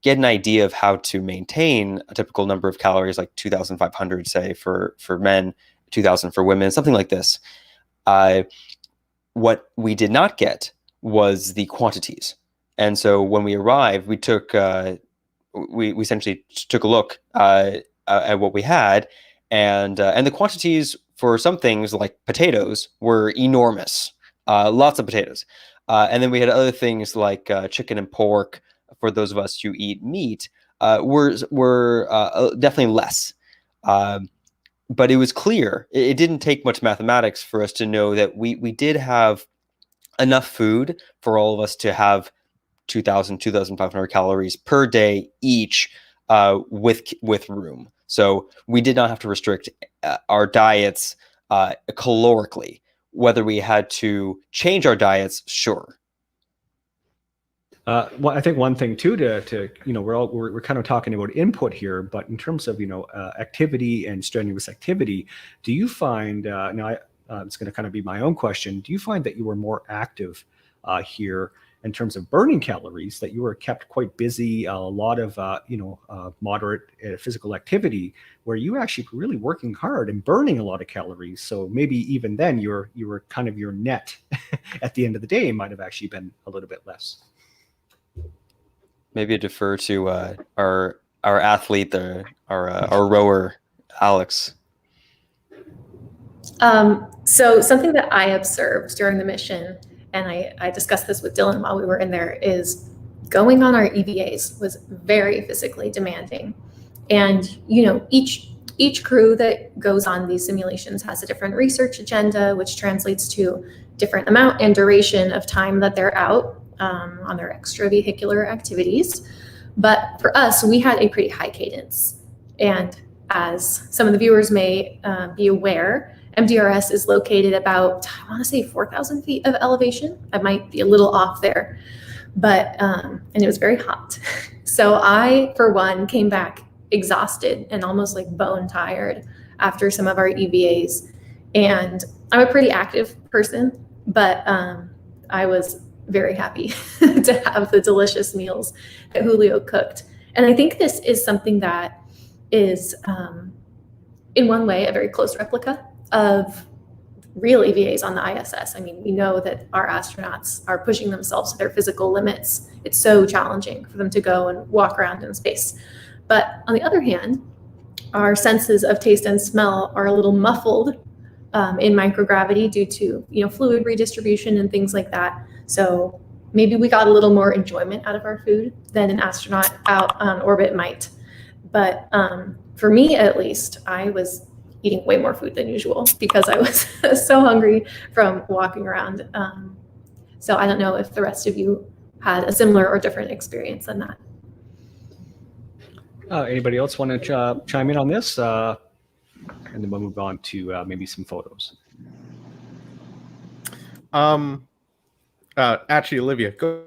get an idea of how to maintain a typical number of calories, like 2,500, say for men, 2,000 for women, something like this. What we did not get was the quantities, and so when we arrived, we took. We essentially took a look at what we had, and the quantities for some things like potatoes were enormous, lots of potatoes, and then we had other things like chicken and pork. For those of us who eat meat, were definitely less, but it was clear. It didn't take much mathematics for us to know that we did have enough food for all of us to have 2,000, 2,500 calories per day each, with room. So we did not have to restrict our diets calorically. Whether we had to change our diets, sure. Well, I think one thing too to we're kind of talking about input here, but in terms of activity and strenuous activity, do you find now it's going to kind of be my own question? Do you find that you were more active here in terms of burning calories, that you were kept quite busy, a lot of moderate physical activity, where you actually were really working hard and burning a lot of calories? So maybe even then you were kind of, your net at the end of the day might have actually been a little bit less. Maybe defer to our athlete, our rower, Alex. So something that I observed during the mission, and I discussed this with Dylan while we were in there, is going on our EVAs was very physically demanding. And, each crew that goes on these simulations has a different research agenda, which translates to different amount and duration of time that they're out on their extravehicular activities. But for us, we had a pretty high cadence. And as some of the viewers may be aware, MDRS is located about, I want to say 4,000 feet of elevation. I might be a little off there, but, and it was very hot. So I, for one, came back exhausted and almost like bone tired after some of our EVAs. And I'm a pretty active person, but I was very happy to have the delicious meals that Julio cooked. And I think this is something that is, in one way, a very close replica of real EVAs on the ISS. I mean, we know that our astronauts are pushing themselves to their physical limits. It's so challenging for them to go and walk around in space. But on the other hand, our senses of taste and smell are a little muffled in microgravity due to fluid redistribution and things like that. So maybe we got a little more enjoyment out of our food than an astronaut out on orbit might. But for me, at least, I was eating way more food than usual because I was so hungry from walking around. So I don't know if the rest of you had a similar or different experience than that. Anybody else want to chime in on this? And then we'll move on to maybe some photos. Actually, Olivia, go.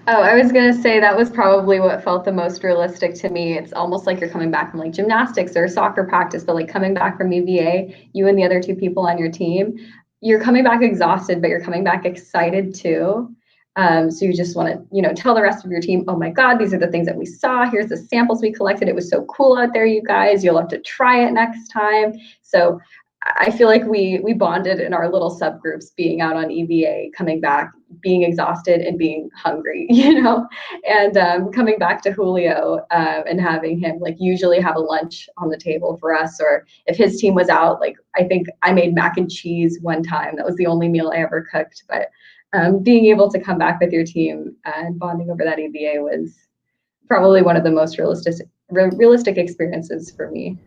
Oh, I was gonna say that was probably what felt the most realistic to me. It's almost like you're coming back from like gymnastics or soccer practice, but like coming back from EVA, you and the other two people on your team, you're coming back exhausted, but you're coming back excited too. So you just want to, tell the rest of your team, oh my God, these are the things that we saw. Here's the samples we collected. It was so cool out there, you guys. You'll have to try it next time. So I feel like we bonded in our little subgroups, being out on EVA, coming back, being exhausted and being hungry, and coming back to Julio and having him like usually have a lunch on the table for us. Or if his team was out, like I think I made mac and cheese one time. That was the only meal I ever cooked. But being able to come back with your team and bonding over that EVA was probably one of the most realistic experiences for me.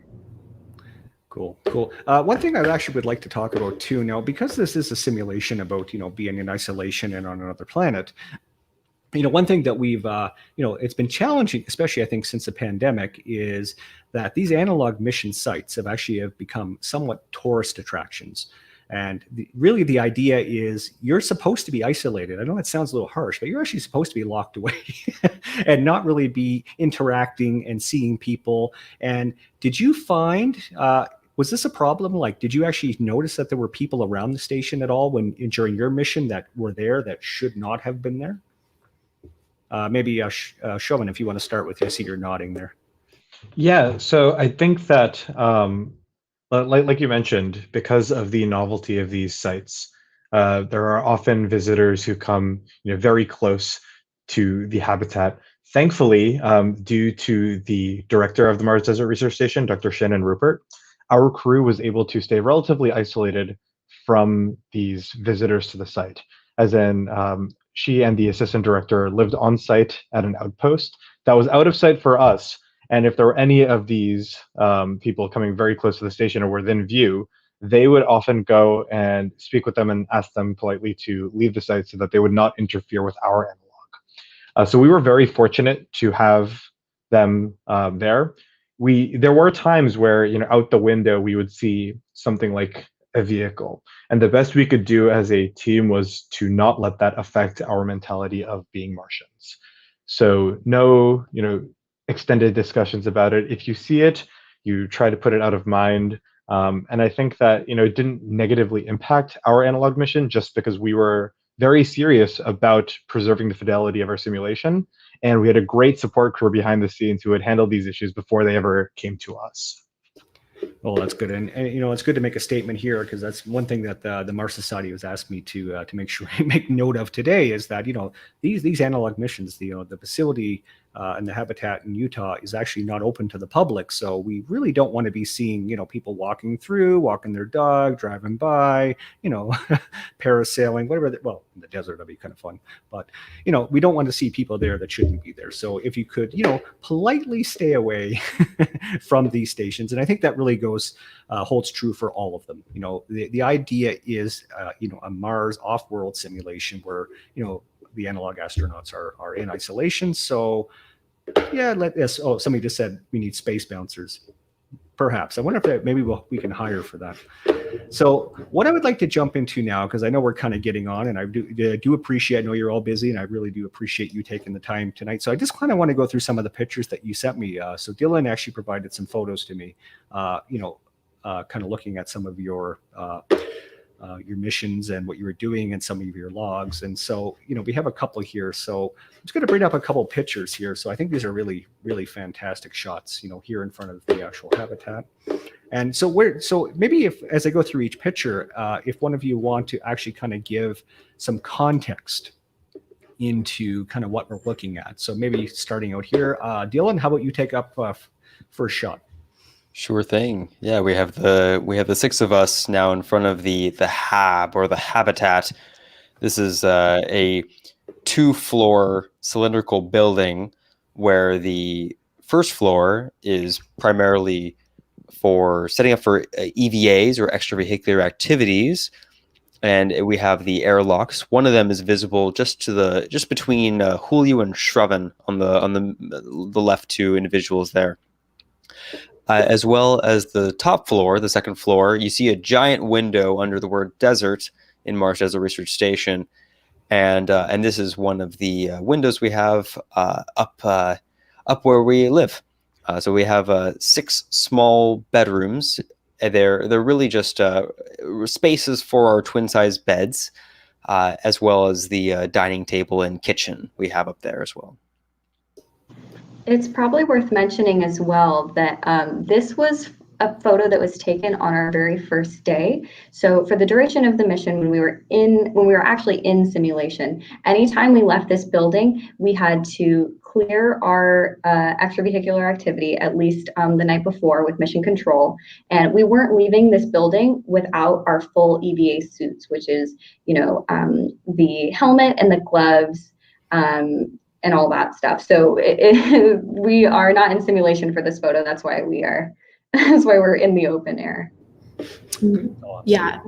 Cool. One thing I actually would like to talk about too now, because this is a simulation about, being in isolation and on another planet, one thing that we've, it's been challenging, especially I think since the pandemic, is that these analog mission sites have become somewhat tourist attractions. And really the idea is you're supposed to be isolated. I know that sounds a little harsh, but you're actually supposed to be locked away and not really be interacting and seeing people. And did you find, was this a problem? Like, did you actually notice that there were people around the station at all during your mission that were there that should not have been there? Maybe Shravan, if you want to start with, I see you're nodding there. Yeah, so I think that like you mentioned, because of the novelty of these sites, there are often visitors who come very close to the habitat. Thankfully, due to the director of the Mars Desert Research Station, Dr. Shannon Rupert, our crew was able to stay relatively isolated from these visitors to the site. As in, she and the assistant director lived on site at an outpost that was out of sight for us. And if there were any of these people coming very close to the station or within view, they would often go and speak with them and ask them politely to leave the site so that they would not interfere with our analog. So we were very fortunate to have them there. There were times where, out the window, we would see something like a vehicle. And the best we could do as a team was to not let that affect our mentality of being Martians. So no, extended discussions about it. If you see it, you try to put it out of mind. And I think that, it didn't negatively impact our analog mission just because we were very serious about preserving the fidelity of our simulation. And we had a great support crew behind the scenes who had handled these issues before they ever came to us. Well, that's good, and it's good to make a statement here because that's one thing that the Mars Society has asked me to make sure I make note of today is that these analog missions, the facility and the habitat in Utah is actually not open to the public, so we really don't want to be seeing people walking their dog, driving by, parasailing, whatever. Well, in the desert that'd be kind of fun, but we don't want to see people there that shouldn't be there. So if you could, politely stay away from these stations, and I think that really holds true for all of them. The idea is a Mars off-world simulation where the analog astronauts are in isolation. So yeah, somebody just said we need space bouncers. Perhaps. I wonder if maybe we can hire for that. So what I would like to jump into now, because I know we're kind of getting on, and I do appreciate, I know you're all busy, and I really do appreciate you taking the time tonight. So I just kind of want to go through some of the pictures that you sent me. So Dylan actually provided some photos to me, kind of looking at some of your missions and what you were doing and some of your logs. And so, we have a couple here. So I'm just going to bring up a couple pictures here. So I think these are really, really fantastic shots, here in front of the actual habitat. And so maybe as I go through each picture, if one of you want to actually kind of give some context into kind of what we're looking at. So maybe starting out here, Dylan, how about you take up first shot? Sure thing. Yeah, we have the 6 of us now in front of the hab or the habitat. This is a 2-floor cylindrical building where the first floor is primarily for setting up for EVAs or extravehicular activities, and we have the airlocks. One of them is visible just between Julio and Shravan on the left two individuals there. As well as the top floor, the second floor, you see a giant window under the word desert in Mars Desert Research Station, and this is one of the windows we have up where we live. So we have 6 small bedrooms. They're really just spaces for our twin-sized beds, as well as the dining table and kitchen we have up there as well. It's probably worth mentioning as well that this was a photo that was taken on our very first day. So for the duration of the mission, when we were actually in simulation, anytime we left this building, we had to clear our extravehicular activity at least the night before with mission control. And we weren't leaving this building without our full EVA suits, which is, the helmet and the gloves, and all that stuff. So we are not in simulation for this photo. That's why that's why we're in the open air. Yeah,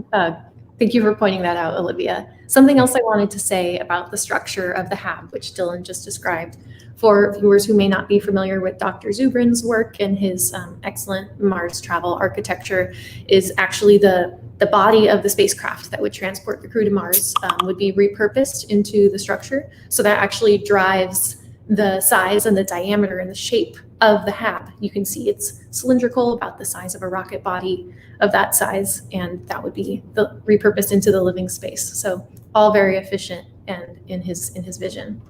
thank you for pointing that out, Olivia. Something else I wanted to say about the structure of the HAB, which Dylan just described, for viewers who may not be familiar with Dr. Zubrin's work and his excellent Mars travel architecture, is actually the body of the spacecraft that would transport the crew to Mars would be repurposed into the structure. So that actually drives the size and the diameter and the shape of the HAB. You can see it's cylindrical, about the size of a rocket body of that size, and that would be repurposed into the living space. So all very efficient and in his vision.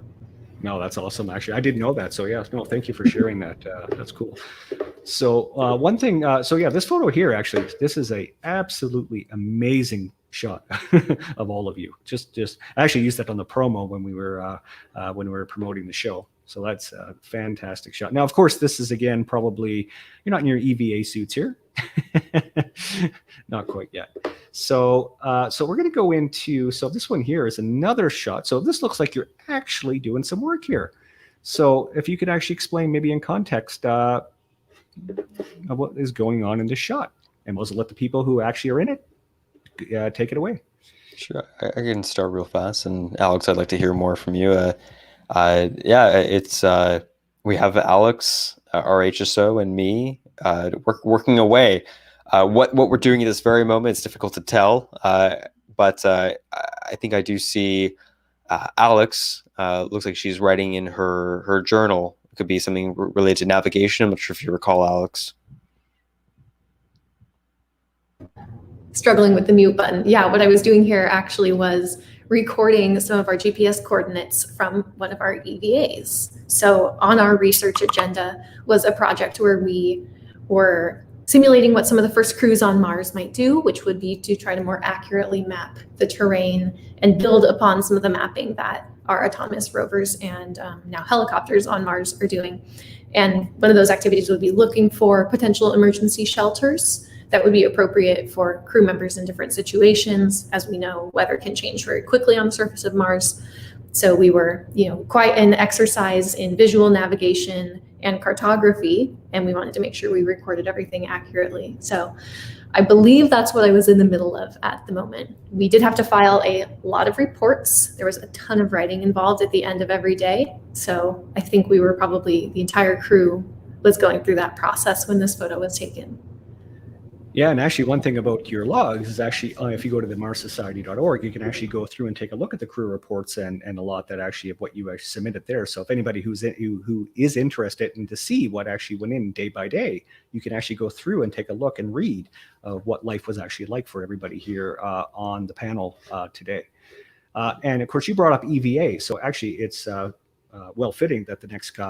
No, that's awesome. Actually, I didn't know that. So yeah, no, thank you for sharing that. That's cool. So one thing, so yeah, this photo here, actually, this is a absolutely amazing shot of all of you. Just I actually used that on the promo when we were promoting the show. So that's a fantastic shot. Now, of course, this is, again, probably, you're not in your EVA suits here. Not quite yet. So we're going to go into, so this one here is another shot. So this looks like you're actually doing some work here. So if you could actually explain maybe in context of what is going on in this shot, and we'll let the people who actually are in it take it away. Sure, I can start real fast. And Alex, I'd like to hear more from you. Yeah, it's we have Alex, our HSO, and me working away. What we're doing at this very moment, it's difficult to tell, but I think I do see Alex. Looks like she's writing in her journal. It could be something related to navigation. I'm not sure if you recall, Alex. Struggling with the mute button. Yeah, what I was doing here actually was recording some of our GPS coordinates from one of our EVAs. So on our research agenda was a project where we were simulating what some of the first crews on Mars might do, which would be to try to more accurately map the terrain and build upon some of the mapping that our autonomous rovers and now helicopters on Mars are doing. And one of those activities would be looking for potential emergency shelters that would be appropriate for crew members in different situations. As we know, weather can change very quickly on the surface of Mars. So we were, quite an exercise in visual navigation and cartography, and we wanted to make sure we recorded everything accurately. So I believe that's what I was in the middle of at the moment. We did have to file a lot of reports. There was a ton of writing involved at the end of every day. So I think we were probably, the entire crew was going through that process when this photo was taken. Yeah, and actually one thing about your logs is actually, if you go to the marssociety.org, you can actually go through and take a look at the crew reports and a lot that actually of what you actually submitted there. So if anybody who is interested in to see what actually went in day by day, you can actually go through and take a look and read what life was actually like for everybody here on the panel today. And of course, you brought up EVA. So actually it's well fitting that the next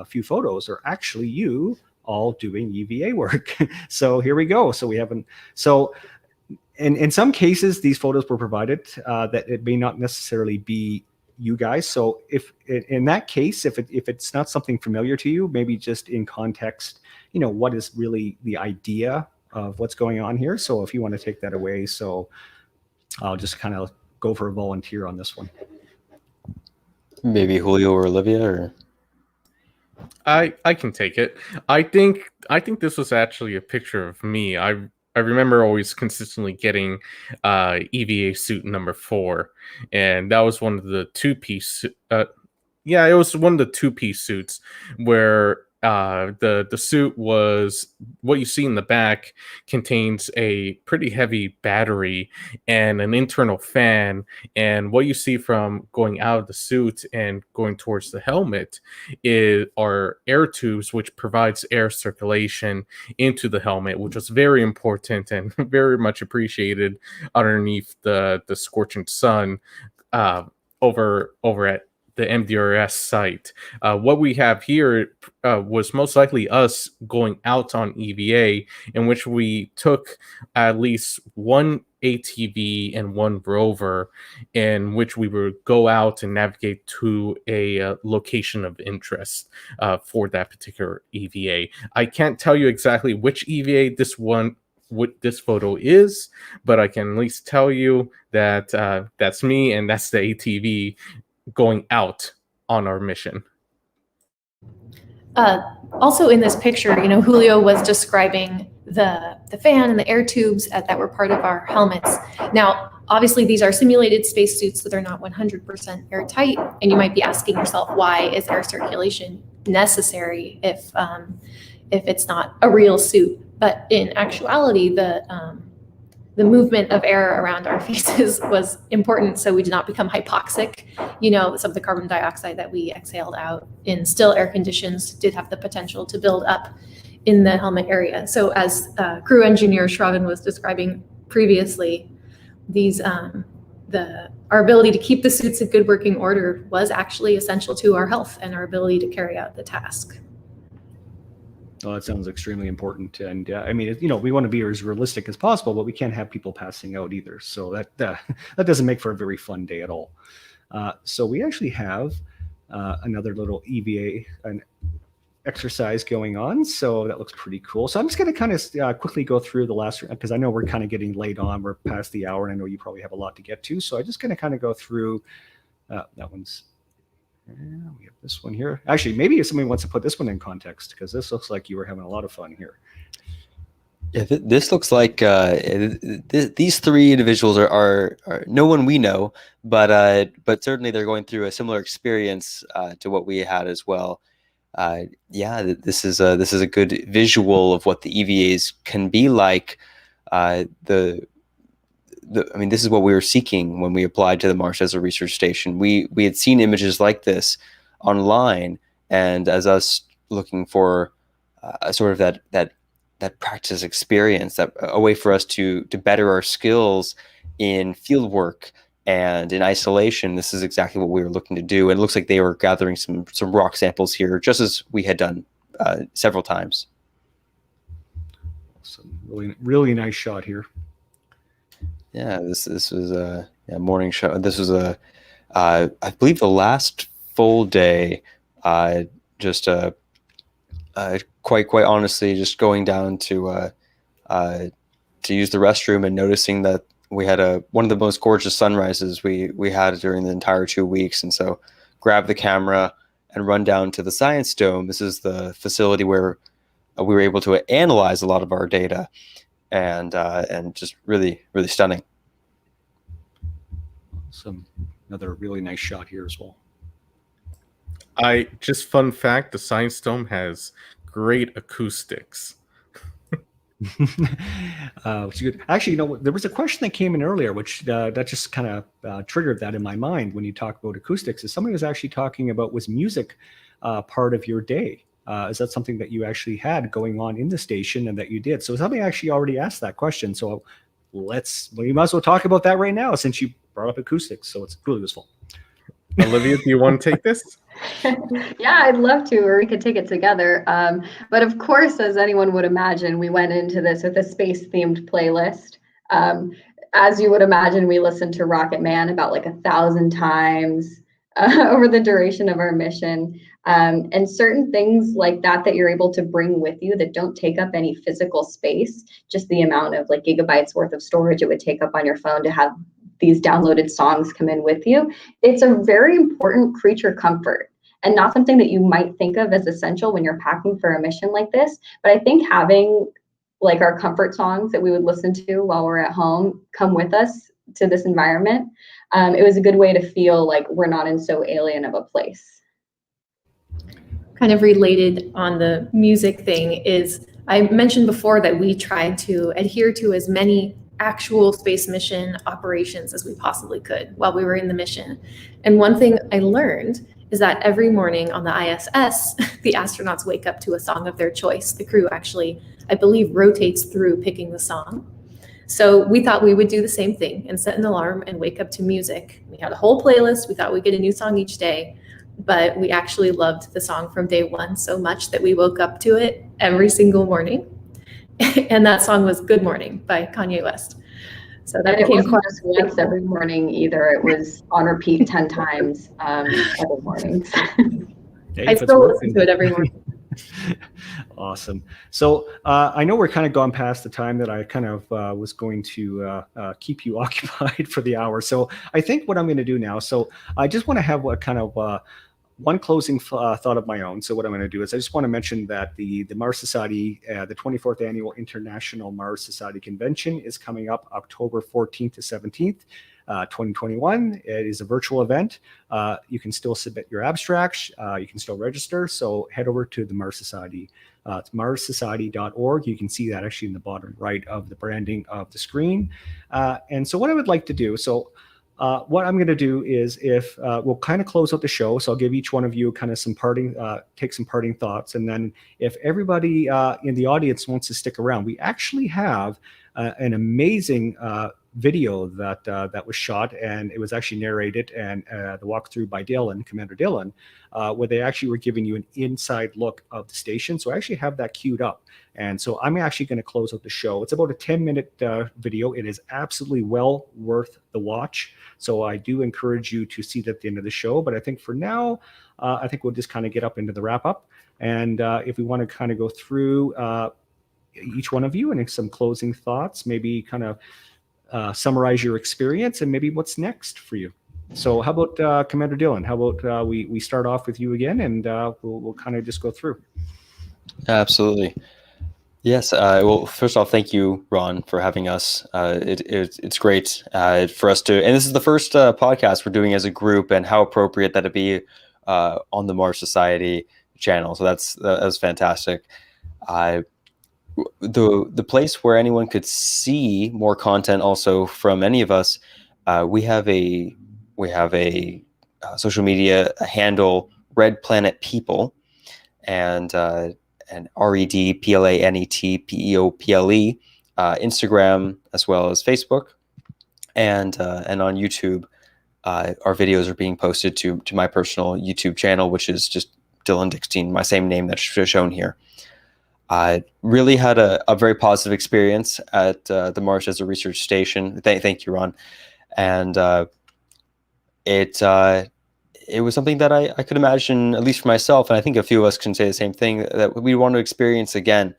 few photos are actually you all doing EVA work. So here we go. So we haven't, so in some cases, these photos were provided that it may not necessarily be you guys. So if in that case, if it's not something familiar to you, maybe just in context, what is really the idea of what's going on here. So if you want to take that away, so I'll just kind of go for a volunteer on this one? Maybe Julio or Olivia, or I can take it. I think this was actually a picture of me. I remember always consistently getting EVA suit number 4, and that was one of the two-piece. Yeah, it was one of the two-piece suits where the suit was, what you see in the back contains a pretty heavy battery and an internal fan, and what you see from going out of the suit and going towards the helmet are air tubes, which provides air circulation into the helmet, which was very important and very much appreciated underneath the scorching sun over at the MDRS site. What we have here was most likely us going out on EVA, in which we took at least one ATV and one rover, in which we would go out and navigate to a location of interest for that particular EVA. I can't tell you exactly which EVA what this photo is, but I can at least tell you that that's me and that's the ATV going out on our mission. Also in this picture, Julio was describing the fan and the air tubes that were part of our helmets. Now, obviously, these are simulated spacesuits, so they're not 100% airtight. And you might be asking yourself, why is air circulation necessary if it's not a real suit? But in actuality, the movement of air around our faces was important so we did not become hypoxic. Some of the carbon dioxide that we exhaled out in still air conditions did have the potential to build up in the helmet area. So as crew engineer Shravan was describing previously, our ability to keep the suits in good working order was actually essential to our health and our ability to carry out the task. Oh, that sounds extremely important. And we want to be as realistic as possible, but we can't have people passing out either. So that doesn't make for a very fun day at all. So we actually have another little EVA an exercise going on. So that looks pretty cool. So I'm just going to kind of quickly go through the last, because I know we're kind of getting late on. We're past the hour, and I know you probably have a lot to get to. So I'm just going to kind of go through that one's. Yeah, we have this one here. Actually, maybe if somebody wants to put this one in context, because this looks like you were having a lot of fun here. Yeah, this looks like these three individuals are no one we know, but certainly they're going through a similar experience to what we had as well. This is a good visual of what the EVAs can be like. This is what we were seeking when we applied to the Mars as a research station. We had seen images like this online, and as us looking for sort of that practice experience, a way for us to better our skills in field work and in isolation, this is exactly what we were looking to do. And it looks like they were gathering some rock samples here, just as we had done several times. Some really nice shot here. Yeah, this was a morning show. This was I believe the last full day. Quite honestly, just going down to use the restroom and noticing that we had one of the most gorgeous sunrises we had during the entire 2 weeks, and so grab the camera and run down to the Science Dome. This is the facility where we were able to analyze a lot of our data. And just really, really stunning. Another really nice shot here as well. Fun fact, the Science Dome has great acoustics. Which is good. Actually, there was a question that came in earlier, which that just kind of triggered that in my mind when you talk about acoustics. Is somebody was actually talking about, was music part of your day? Is that something that you actually had going on in the station and that you did? So somebody actually already asked that question. So we might as well talk about that right now, since you brought up acoustics. So it's really useful. Olivia, do you want to take this? Yeah, I'd love to, or we could take it together. But of course, as anyone would imagine, we went into this with a space-themed playlist. As you would imagine, we listened to Rocket Man about 1,000 times over the duration of our mission. And certain things like that you're able to bring with you that don't take up any physical space, just the amount of gigabytes worth of storage it would take up on your phone to have these downloaded songs come in with you. It's a very important creature comfort and not something that you might think of as essential when you're packing for a mission like this. But I think having like our comfort songs that we would listen to while we're at home come with us to this environment, it was a good way to feel like we're not in so alien of a place. Kind of related on the music thing is, I mentioned before that we tried to adhere to as many actual space mission operations as we possibly could while we were in the mission. And one thing I learned is that every morning on the ISS, the astronauts wake up to a song of their choice. The crew actually, I believe, rotates through picking the song. So we thought we would do the same thing and set an alarm and wake up to music. We had a whole playlist. We thought we'd get a new song each day, but we actually loved the song from day one so much that we woke up to it every single morning. And that song was Good Morning by Kanye West. So that it became wasn't just once every morning either. It was on repeat 10 times every morning. I still listen to it every morning. Awesome. So I know we're kind of gone past the time that I kind of was going to keep you occupied for the hour. So I think what I'm going to do now, so I just want to have what kind of one closing thought of my own. So what I'm going to do is I just want to mention that the Mars Society, the 24th Annual International Mars Society Convention is coming up October 14th to 17th. 2021. It is a virtual event. You can still submit your abstracts. You can still register. So head over to the Mars Society. It's marssociety.org. You can see that actually in the bottom right of the branding of the screen. And so what I would like to do, so what I'm going to do is if we'll kind of close out the show. So I'll give each one of you kind of some parting, take some parting thoughts. And then if everybody in the audience wants to stick around, we actually have an amazing video that was shot, and it was actually narrated and the walkthrough by Dylan, Commander Dylan, where they actually were giving you an inside look of the station. So I actually have that queued up. And so I'm actually going to close out the show. It's about a 10-minute video. It is absolutely well worth the watch. So I do encourage you to see that at the end of the show. But I think for now, I think we'll just kind of get up into the wrap up. And if we want to kind of go through each one of you and some closing thoughts, maybe kind of summarize your experience and maybe what's next for you. So how about Commander Dylan? How about we start off with you again, and we'll kind of just go through. Absolutely. Yes. Well, first off, thank you, Ron, for having us. It's great for us to, and this is the first podcast we're doing as a group, and how appropriate that it be on the Mars Society channel. So that's fantastic. The place where anyone could see more content also from any of us, we have a social media handle, Red Planet People, and REDPLANETPEOPLE, Instagram as well as Facebook, and on YouTube, our videos are being posted to my personal YouTube channel, which is just Dylan Dickstein, my same name that's shown here. I really had a very positive experience at the Mars Desert Research Station. Thank you, Ron. And it was something that I could imagine, at least for myself, and I think a few of us can say the same thing, that we want to experience again.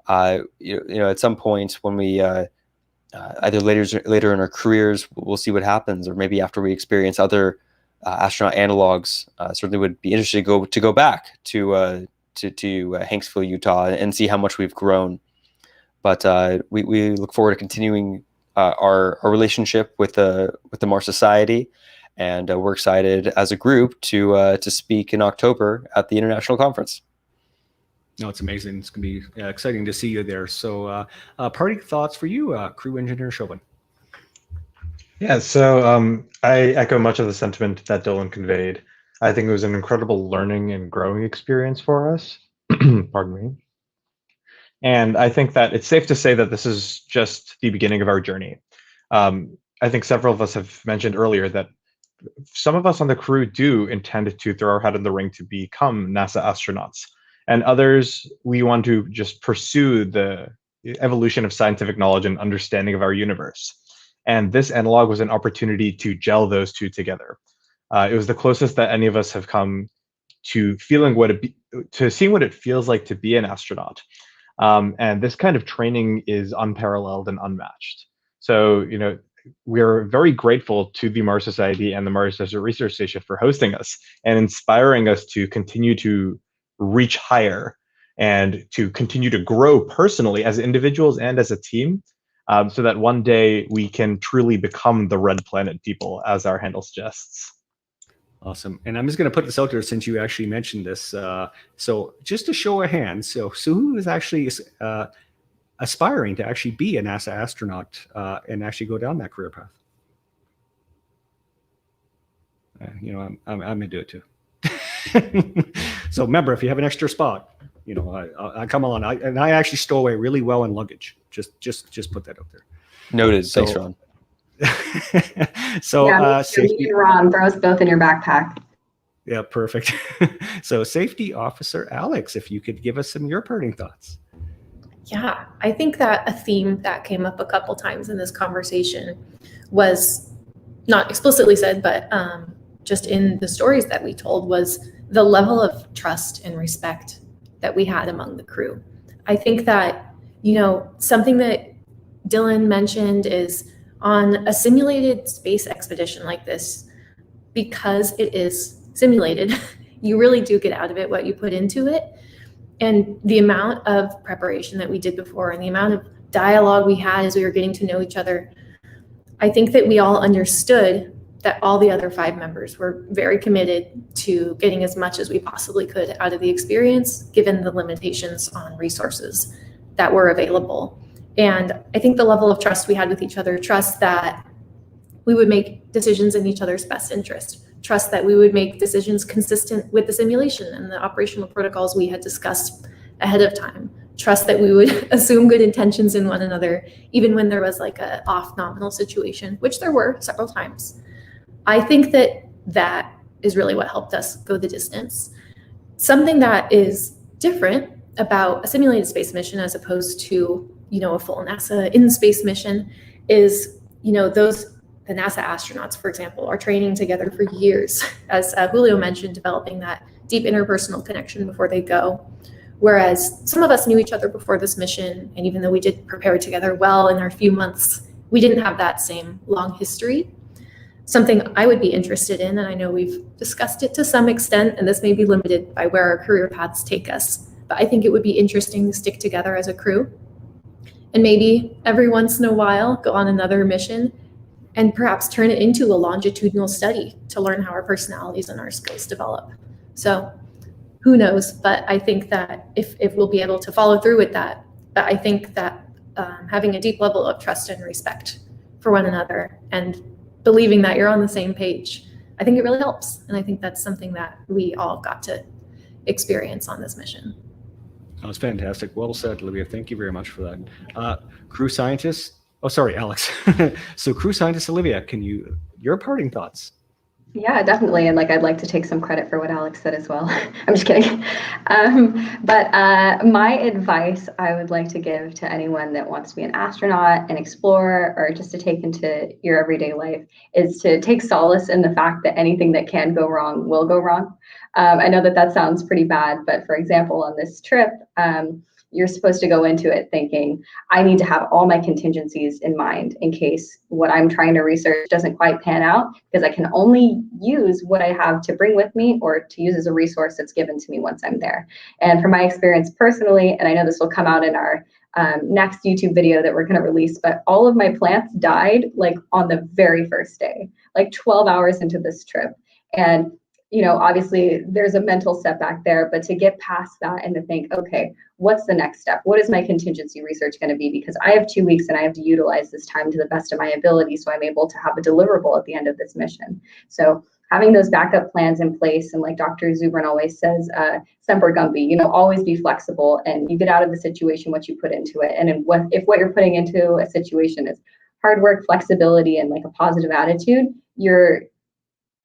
You know, at some point when we either later in our careers, we'll see what happens, or maybe after we experience other astronaut analogs, certainly would be interested to go back to Hanksville, Utah, and see how much we've grown. But we look forward to continuing our relationship with the Mars Society, and we're excited as a group to speak in October at the International Conference. No, it's amazing. It's going to be exciting to see you there. So parting thoughts for you, Crew Engineer Shravan. Yeah, so I echo much of the sentiment that Dylan conveyed. I think it was an incredible learning and growing experience for us. Pardon me. And I think that it's safe to say that this is just the beginning of our journey. I think several of us have mentioned earlier that some of us on the crew do intend to throw our hat in the ring to become NASA astronauts. And others, we want to just pursue the evolution of scientific knowledge and understanding of our universe. And this analog was an opportunity to gel those two together. It was the closest that any of us have come to feeling seeing what it feels like to be an astronaut. And this kind of training is unparalleled and unmatched. So, you know, we're very grateful to the Mars Society and the Mars Desert Research Station for hosting us and inspiring us to continue to reach higher and to continue to grow personally as individuals and as a team, so that one day we can truly become the Red Planet people, as our handle suggests. Awesome. And I'm just going to put this out there since you actually mentioned this. So just to show of hands, so who is actually aspiring to actually be a NASA astronaut and actually go down that career path? You know, I'm going to do it too. So remember, if you have an extra spot, you know, I come along. I actually stow away really well in luggage. Just put that out there. Noted. Thanks, Ron. So yeah, safety. and Ron, throw us both in your backpack. Yeah, perfect. So safety officer Alex, if you could give us some of your parting thoughts. Yeah, I think that a theme that came up a couple times in this conversation was not explicitly said, but just in the stories that we told, was the level of trust and respect that we had among the crew. I think that, you know, something that Dylan mentioned is on a simulated space expedition like this, because it is simulated, you really do get out of it what you put into it. And the amount of preparation that we did before and the amount of dialogue we had as we were getting to know each other, I think that we all understood that all the other 5 members were very committed to getting as much as we possibly could out of the experience, given the limitations on resources that were available. And I think the level of trust we had with each other, trust that we would make decisions in each other's best interest, trust that we would make decisions consistent with the simulation and the operational protocols we had discussed ahead of time, trust that we would assume good intentions in one another, even when there was like a off nominal situation, which there were several times. I think that that is really what helped us go the distance. Something that is different about a simulated space mission as opposed to, you know, a full NASA in space mission is, you know, the NASA astronauts, for example, are training together for years, as Julio mentioned, developing that deep interpersonal connection before they go. Whereas some of us knew each other before this mission, and even though we did prepare together well in our few months, we didn't have that same long history. Something I would be interested in, and I know we've discussed it to some extent, and this may be limited by where our career paths take us, but I think it would be interesting to stick together as a crew and maybe every once in a while go on another mission and perhaps turn it into a longitudinal study to learn how our personalities and our skills develop. So who knows, but I think that if we'll be able to follow through with that, but I think that having a deep level of trust and respect for one another and believing that you're on the same page, I think it really helps. And I think that's something that we all got to experience on this mission. That was fantastic. Well said, Olivia. Thank you very much for that. Crew scientist, oh, sorry, Alex. So crew scientist, Olivia, your parting thoughts? Yeah, definitely. And like, I'd like to take some credit for what Alex said as well. I'm just kidding. But my advice I would like to give to anyone that wants to be an astronaut, an explorer, or just to take into your everyday life is to take solace in the fact that anything that can go wrong will go wrong. I know that sounds pretty bad, but for example, on this trip, you're supposed to go into it thinking, I need to have all my contingencies in mind in case what I'm trying to research doesn't quite pan out, because I can only use what I have to bring with me or to use as a resource that's given to me once I'm there. And from my experience personally, and I know this will come out in our next YouTube video that we're going to release, but all of my plants died like on the very first day, like 12 hours into this trip. And you know, obviously there's a mental setback there, but to get past that and to think, okay, what's the next step? What is my contingency research going to be? Because I have 2 weeks and I have to utilize this time to the best of my ability so I'm able to have a deliverable at the end of this mission. So having those backup plans in place, and like Dr. Zubrin always says, semper gumby, you know, always be flexible, and you get out of the situation what you put into it. And if what you're putting into a situation is hard work, flexibility, and like a positive attitude, you're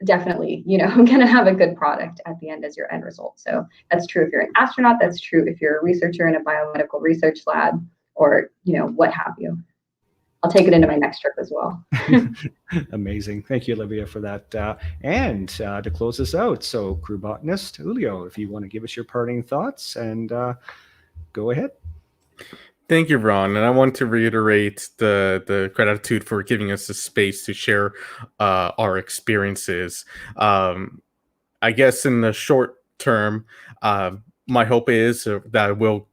definitely, you know, going to have a good product at the end as your end result. So that's true if you're an astronaut, that's true if you're a researcher in a biomedical research lab, or, you know, what have you. I'll take it into my next trip as well. Amazing. Thank you, Olivia, for that. And to close this out, so crew botanist Julio, if you want to give us your parting thoughts, and go ahead. Thank you, Ron. And I want to reiterate the gratitude for giving us the space to share our experiences. I guess in the short term, my hope is that I will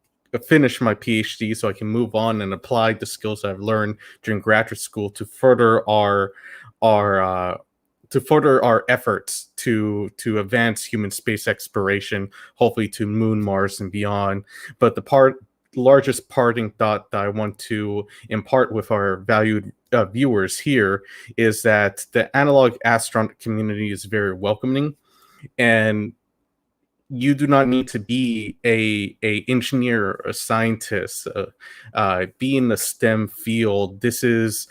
finish my PhD so I can move on and apply the skills I've learned during graduate school to further our efforts to advance human space exploration, hopefully to Moon, Mars, and beyond. But the largest parting thought that I want to impart with our valued viewers here is that the analog astronaut community is very welcoming, and you do not need to be a engineer or a scientist, be in the STEM field. This is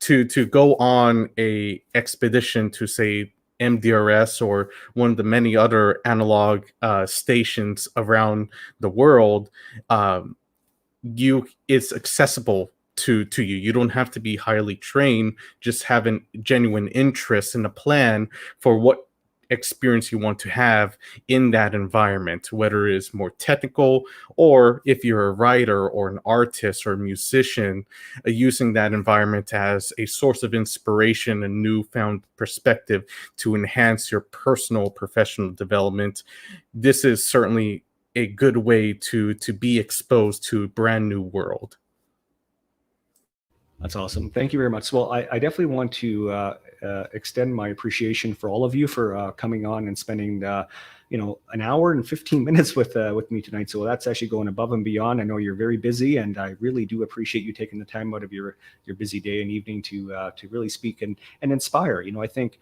to go on a expedition to, say, MDRS or one of the many other analog stations around the world. It's accessible to you. You don't have to be highly trained, just have a genuine interest in a plan for what experience you want to have in that environment, whether it is more technical or if you're a writer or an artist or a musician, using that environment as a source of inspiration and newfound perspective to enhance your personal professional development. This is certainly a good way to be exposed to a brand new world. That's awesome. Thank you very much. Well, I definitely want to extend my appreciation for all of you for coming on and spending an hour and 15 minutes with me tonight. So that's actually going above and beyond. I know you're very busy, and I really do appreciate you taking the time out of your busy day and evening to really speak and inspire. I think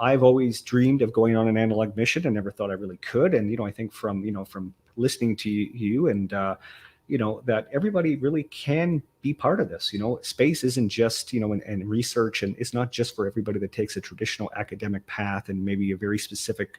I've always dreamed of going on an analog mission and never thought I really could. And I think from listening to you and that everybody really can be part of this. Space isn't just, and research, and it's not just for everybody that takes a traditional academic path and maybe a very specific,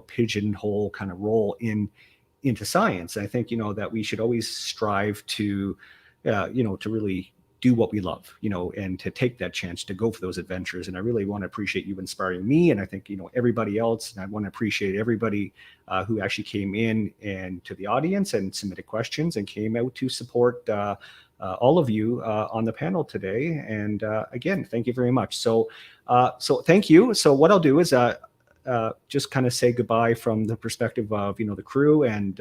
pigeonhole kind of role into science. I think, that we should always strive to, to really do what we love, and to take that chance to go for those adventures. And I really want to appreciate you inspiring me. And I think, everybody else, and I want to appreciate everybody who actually came in and to the audience and submitted questions and came out to support all of you on the panel today. And again, thank you very much. So thank you. So what I'll do is just kind of say goodbye from the perspective of, the crew, and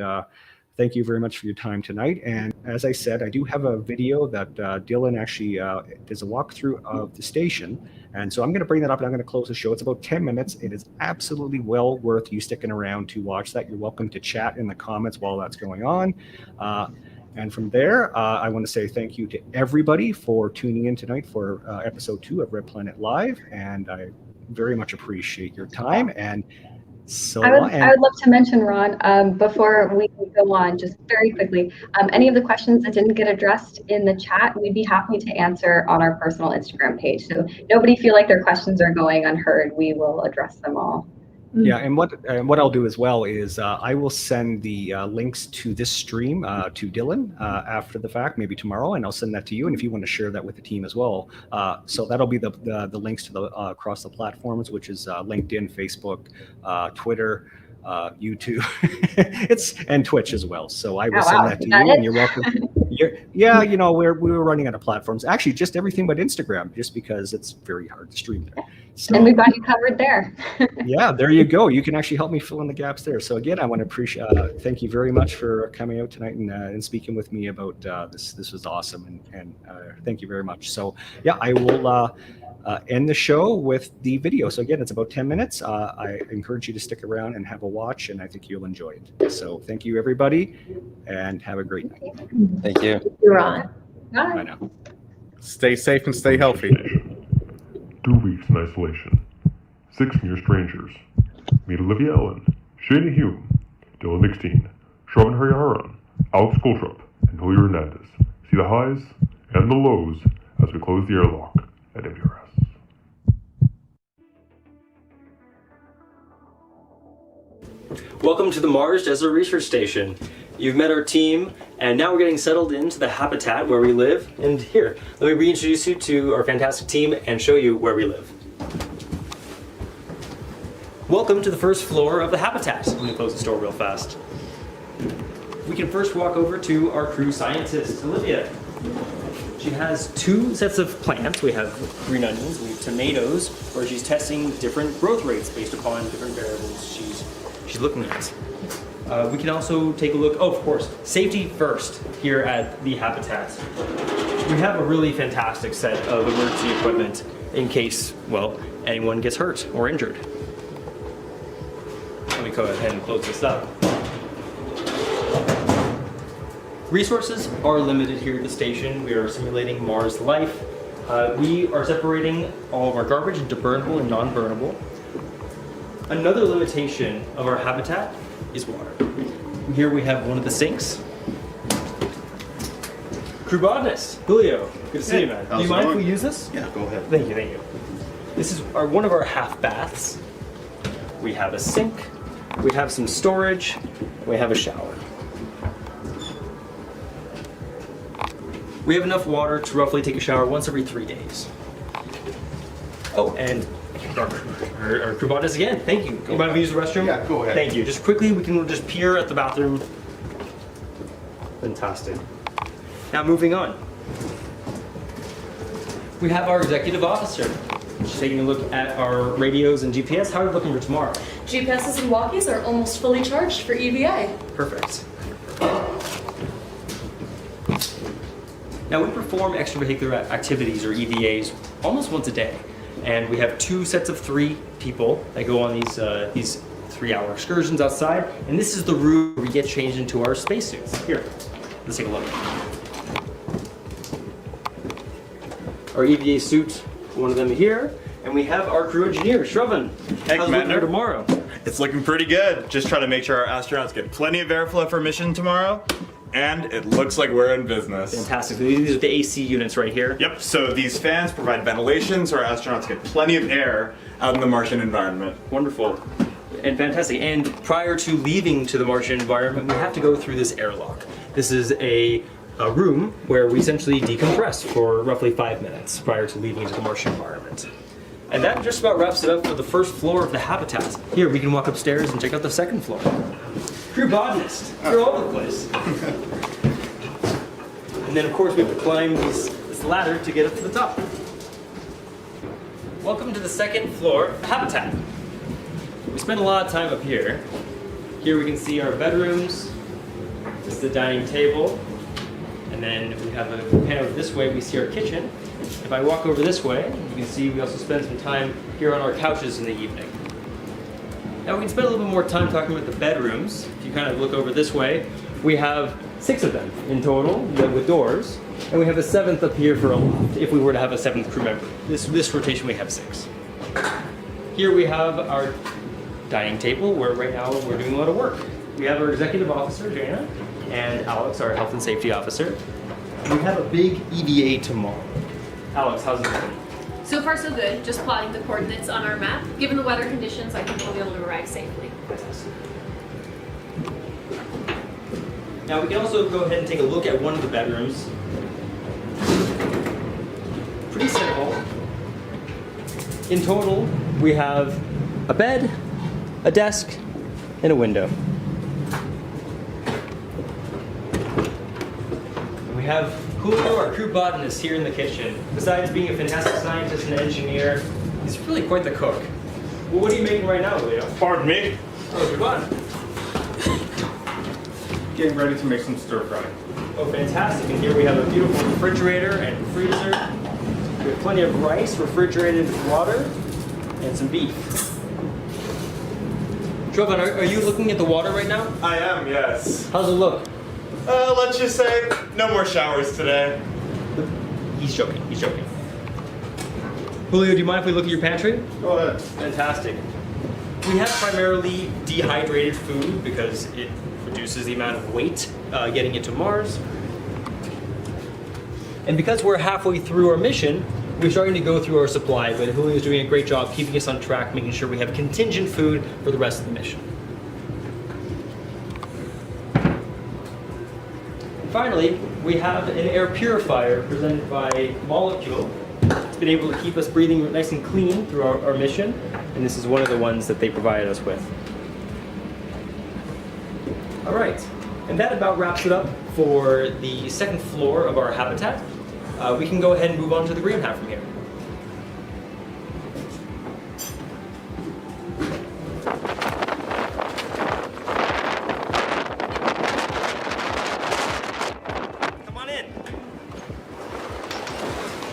thank you very much for your time tonight. And as I said, I do have a video that Dylan actually does a walkthrough of the station. And so I'm going to bring that up and I'm going to close the show. It's about 10 minutes. It is absolutely well worth you sticking around to watch that. You're welcome to chat in the comments while that's going on. And from there, I want to say thank you to everybody for tuning in tonight for episode 2 of Red Planet Live. And I very much appreciate your time. And so I would love to mention, Ron, before we go on, just very quickly, any of the questions that didn't get addressed in the chat, we'd be happy to answer on our personal Instagram page. So nobody feel like their questions are going unheard. We will address them all. Yeah, and what I'll do as well is I will send the links to this stream to Dylan after the fact, maybe tomorrow, and I'll send that to you. And if you want to share that with the team as well, so that'll be the links to the across the platforms, which is LinkedIn, Facebook, Twitter, YouTube, and Twitch as well. So I will send that to you, and you're welcome. We were running out of platforms. Actually, just everything but Instagram, just because it's very hard to stream there. So, and we've got you covered there. Yeah, there you go. You can actually help me fill in the gaps there. So again, I want to appreciate, thank you very much for coming out tonight and speaking with me about this. This was awesome, and thank you very much. So yeah, I will end the show with the video. So again, it's about 10 minutes. I encourage you to stick around and have a watch, and I think you'll enjoy it. So thank you, everybody, and have a great night. Thank you. You're on. Bye now. Stay safe and stay healthy. 2 weeks in isolation. 6 mere strangers. Meet Olivia Ellen, Shayna Hume, Dylan Dickstein, Shravan Hariharan, Alex Kolotup, and Julio Hernandez. See the highs and the lows as we close the airlock at MDRS. Welcome to the Mars Desert Research Station. You've met our team, and now we're getting settled into the habitat where we live. And here, let me reintroduce you to our fantastic team and show you where we live. Welcome to the first floor of the habitat. I'm gonna close this door real fast. we can first walk over to our crew scientist, Olivia. She has 2 sets of plants. We have green onions, we have tomatoes, where she's testing different growth rates based upon different variables she's looking at. We can also take a look, of course, safety first here at the habitat. We have a really fantastic set of emergency equipment in case, well, anyone gets hurt or injured. Let me go ahead and close this up. Resources are limited here at the station. We are simulating Mars life. We are separating all of our garbage into burnable and non-burnable. Another limitation of our habitat is water. Here we have one of the sinks. Crew botanist, Julio. Good to see you, man. Do you mind if we use this? Yeah, go ahead. Thank you, thank you. This is one of our half baths. We have a sink, we have some storage, and we have a shower. We have enough water to roughly take a shower once every 3 days. Oh, and our crew botanist again. Thank you. You mind if we use the restroom? Yeah, go ahead. Thank you. Just quickly, we can just peer at the bathroom. Fantastic. Now moving on. We have our executive officer. She's taking a look at our radios and GPS. How are we looking for tomorrow? GPSs and walkies are almost fully charged for EVA. Perfect. Now we perform extravehicular activities or EVAs almost once a day. And we have 2 sets of 3 people that go on these 3-hour excursions outside. And this is the room where we get changed into our spacesuits. Here, let's take a look. Our EVA suit, one of them here. And we have our crew engineer, Shravan. Hey, How's it looking for tomorrow? It's looking pretty good. Just trying to make sure our astronauts get plenty of airflow for mission tomorrow. And it looks like we're in business. Fantastic. These are the AC units right here. Yep, so these fans provide ventilation so our astronauts get plenty of air out in the Martian environment. Wonderful. And fantastic. And prior to leaving to the Martian environment, we have to go through this airlock. This is a room where we essentially decompress for roughly 5 minutes prior to leaving into the Martian environment. And that just about wraps it up for the first floor of the habitat. Here, we can walk upstairs and check out the second floor. Crew botanist, you're all over the place. And then, of course, we have to climb this ladder to get up to the top. Welcome to the second floor of the habitat. We spent a lot of time up here. Here we can see our bedrooms. This is the dining table. And then if we have a pan over this way, we see our kitchen. If I walk over this way, you can see we also spend some time here on our couches in the evening. Now we can spend a little bit more time talking about the bedrooms. If you kind of look over this way, we have 6 of them in total with doors. And we have a 7th up here for a loft, if we were to have a 7th crew member. This rotation we have 6. Here we have our dining table, where right now we're doing a lot of work. We have our executive officer, Shayna, and Alex, our health and safety officer. We have a big EVA tomorrow. Alex, how's it going? So far so good, just plotting the coordinates on our map. Given the weather conditions, I think we'll be able to arrive safely. Fantastic. Now we can also go ahead and take a look at one of the bedrooms. Pretty simple. In total, we have a bed, a desk, and a window. And we have Julio, our crew botanist, here in the kitchen. Besides being a fantastic scientist and engineer, he's really quite the cook. Well, what are you making right now, Julio? Pardon me? Oh, good one. Getting ready to make some stir fry. Oh, fantastic. And here we have a beautiful refrigerator and freezer. We have plenty of rice, refrigerated water, and some beef. Shravan, are you looking at the water right now? I am, yes. How's it look? Let's just say no more showers today. He's joking, he's joking. Julio, do you mind if we look at your pantry? Go ahead. Fantastic. We have primarily dehydrated food because it reduces the amount of weight getting it to Mars. And because we're halfway through our mission, we're starting to go through our supply, but Julio's doing a great job keeping us on track, making sure we have contingent food for the rest of the mission. Finally, we have an air purifier presented by Molecule. It's been able to keep us breathing nice and clean through our mission, and this is one of the ones that they provided us with. All right, And that about wraps it up for the second floor of our habitat. We can go ahead and move on to the greenhouse from here. Come on in.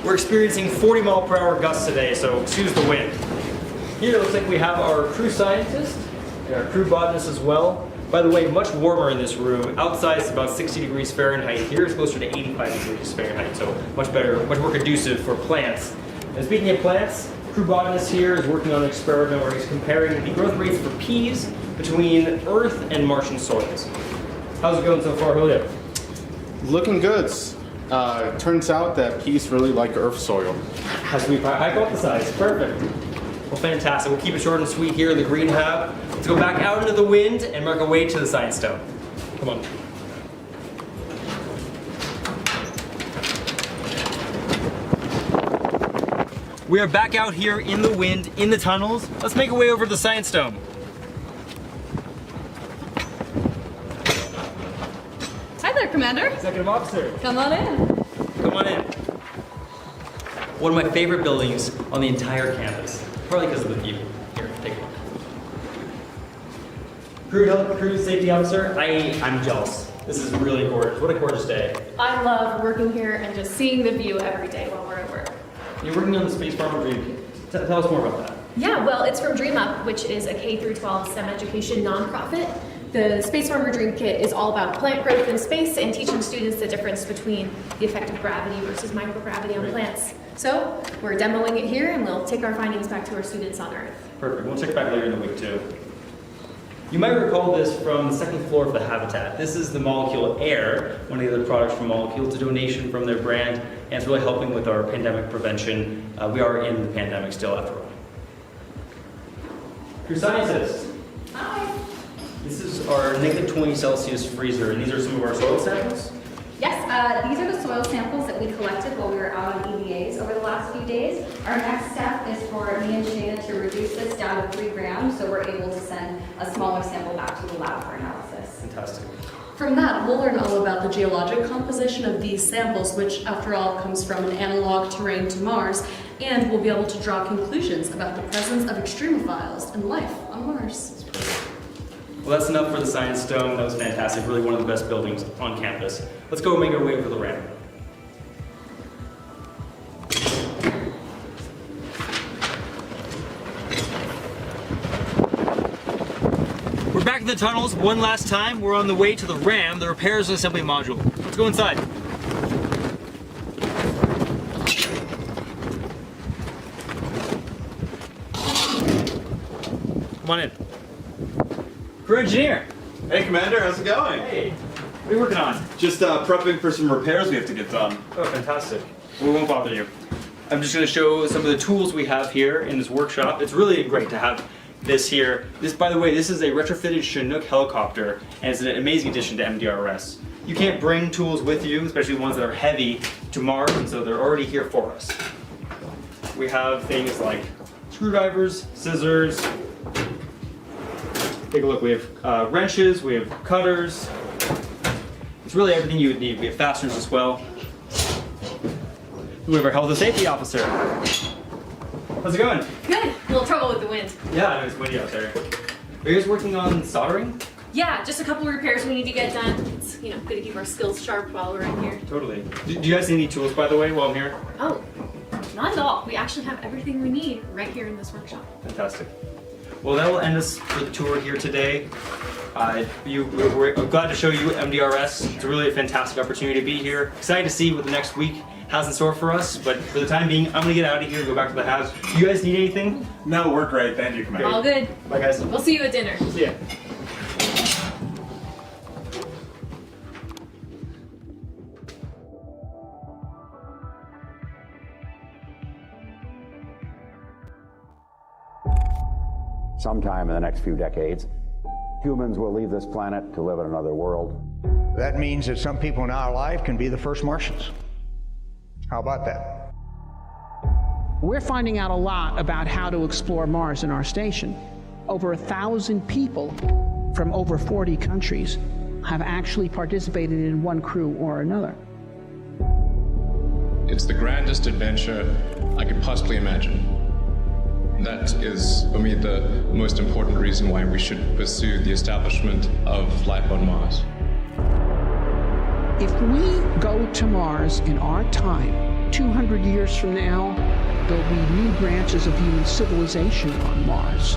We're experiencing 40-mile-per-hour gusts today, so excuse the wind. Here it looks like we have our crew scientist and our crew botanist as well. By the way, much warmer in this room. Outside it's about 60 degrees Fahrenheit. Here it's closer to 85 degrees Fahrenheit, so much better, much more conducive for plants. And speaking of plants, crew botanist here is working on an experiment where he's comparing the growth rates for peas between Earth and Martian soils. How's it going so far, Julio? Looking good. Turns out that peas really like earth soil. Has to be hypothesized. Perfect. Well, fantastic. We'll keep it short and sweet here in the green hub. Let's go back out into the wind and make our way to the science stone. Come on. We are back out here in the wind, in the tunnels. Let's make our way over to the science stone. Hi there, Commander. Executive Officer. Come on in. Come on in. One of my favorite buildings on the entire campus. Probably because of the view. Here, take a look. Crew safety officer, I'm jealous. This is really gorgeous. What a gorgeous day. I love working here and just seeing the view every day while we're at work. You're working on the Space Farmer Dream Kit. Tell us more about that. Yeah, well, it's from Dream Up, which is a K-12 STEM education nonprofit. The Space Farmer Dream Kit is all about plant growth in space and teaching students the difference between the effect of gravity versus microgravity on plants. So we're demoing it here, and we'll take our findings back to our students on Earth. Perfect. We'll check it back later in the week, too. You might recall this from the second floor of the habitat. This is the molecule Air, one of the other products from Molecule. It's a donation from their brand, and it's really helping with our pandemic prevention. We are in the pandemic still, after all. Crew scientist. Hi. This is our -20 Celsius freezer, and these are some of our soil samples. Yes, these are the soil samples that we collected while we were out on EVAs over the last few days. Our next step is for me and Shayna to reduce this down to 3 grams, so we're able to send a smaller sample back to the lab for analysis. Fantastic. From that, we'll learn all about the geologic composition of these samples, which, after all, comes from an analog terrain to Mars, and we'll be able to draw conclusions about the presence of extremophiles and life on Mars. Well, that's enough for the Science Stone. That was fantastic. Really one of the best buildings on campus. Let's go make our way over the ramp. We're back in the tunnels one last time. We're on the way to the RAM, the repairs and assembly module. Let's go inside. Come on in. Crew engineer. Hey, Commander, how's it going? Hey, what are you working on? Just prepping for some repairs we have to get done. Oh, fantastic. We won't bother you. I'm just going to show some of the tools we have here in this workshop. It's really great to have this here. This, by the way, this is a retrofitted Chinook helicopter, and it's an amazing addition to MDRS. You can't bring tools with you, especially ones that are heavy, to Mars, and so they're already here for us. We have things like screwdrivers, scissors. Take a look, we have wrenches, we have cutters. It's really everything you would need. We have fasteners as well. We have our health and safety officer. How's it going? Good. A little trouble with the wind. Yeah, I know it's windy out there. Are you guys working on soldering? Yeah, just a couple of repairs we need to get done. It's, good to keep our skills sharp while we're in here. Totally. Do you guys need any tools, by the way, while I'm here? Oh, not at all. We actually have everything we need right here in this workshop. Fantastic. Well, that will end us for the tour here today. We're glad to show you MDRS. It's really a fantastic opportunity to be here. Excited to see what the next week has in store for us, but for the time being, I'm gonna get out of here and go back to the house. Do you guys need anything? No, we're great. Thank you, Commander. All good. Bye, guys. We'll see you at dinner. See ya. Sometime in the next few decades, humans will leave this planet to live in another world. That means that some people in our life can be the first Martians. How about that? We're finding out a lot about how to explore Mars in our station. Over 1,000 people from over 40 countries have actually participated in one crew or another. It's the grandest adventure I could possibly imagine. That is, for me, the most important reason why we should pursue the establishment of life on Mars. If we go to Mars in our time, 200 years from now, there'll be new branches of human civilization on Mars.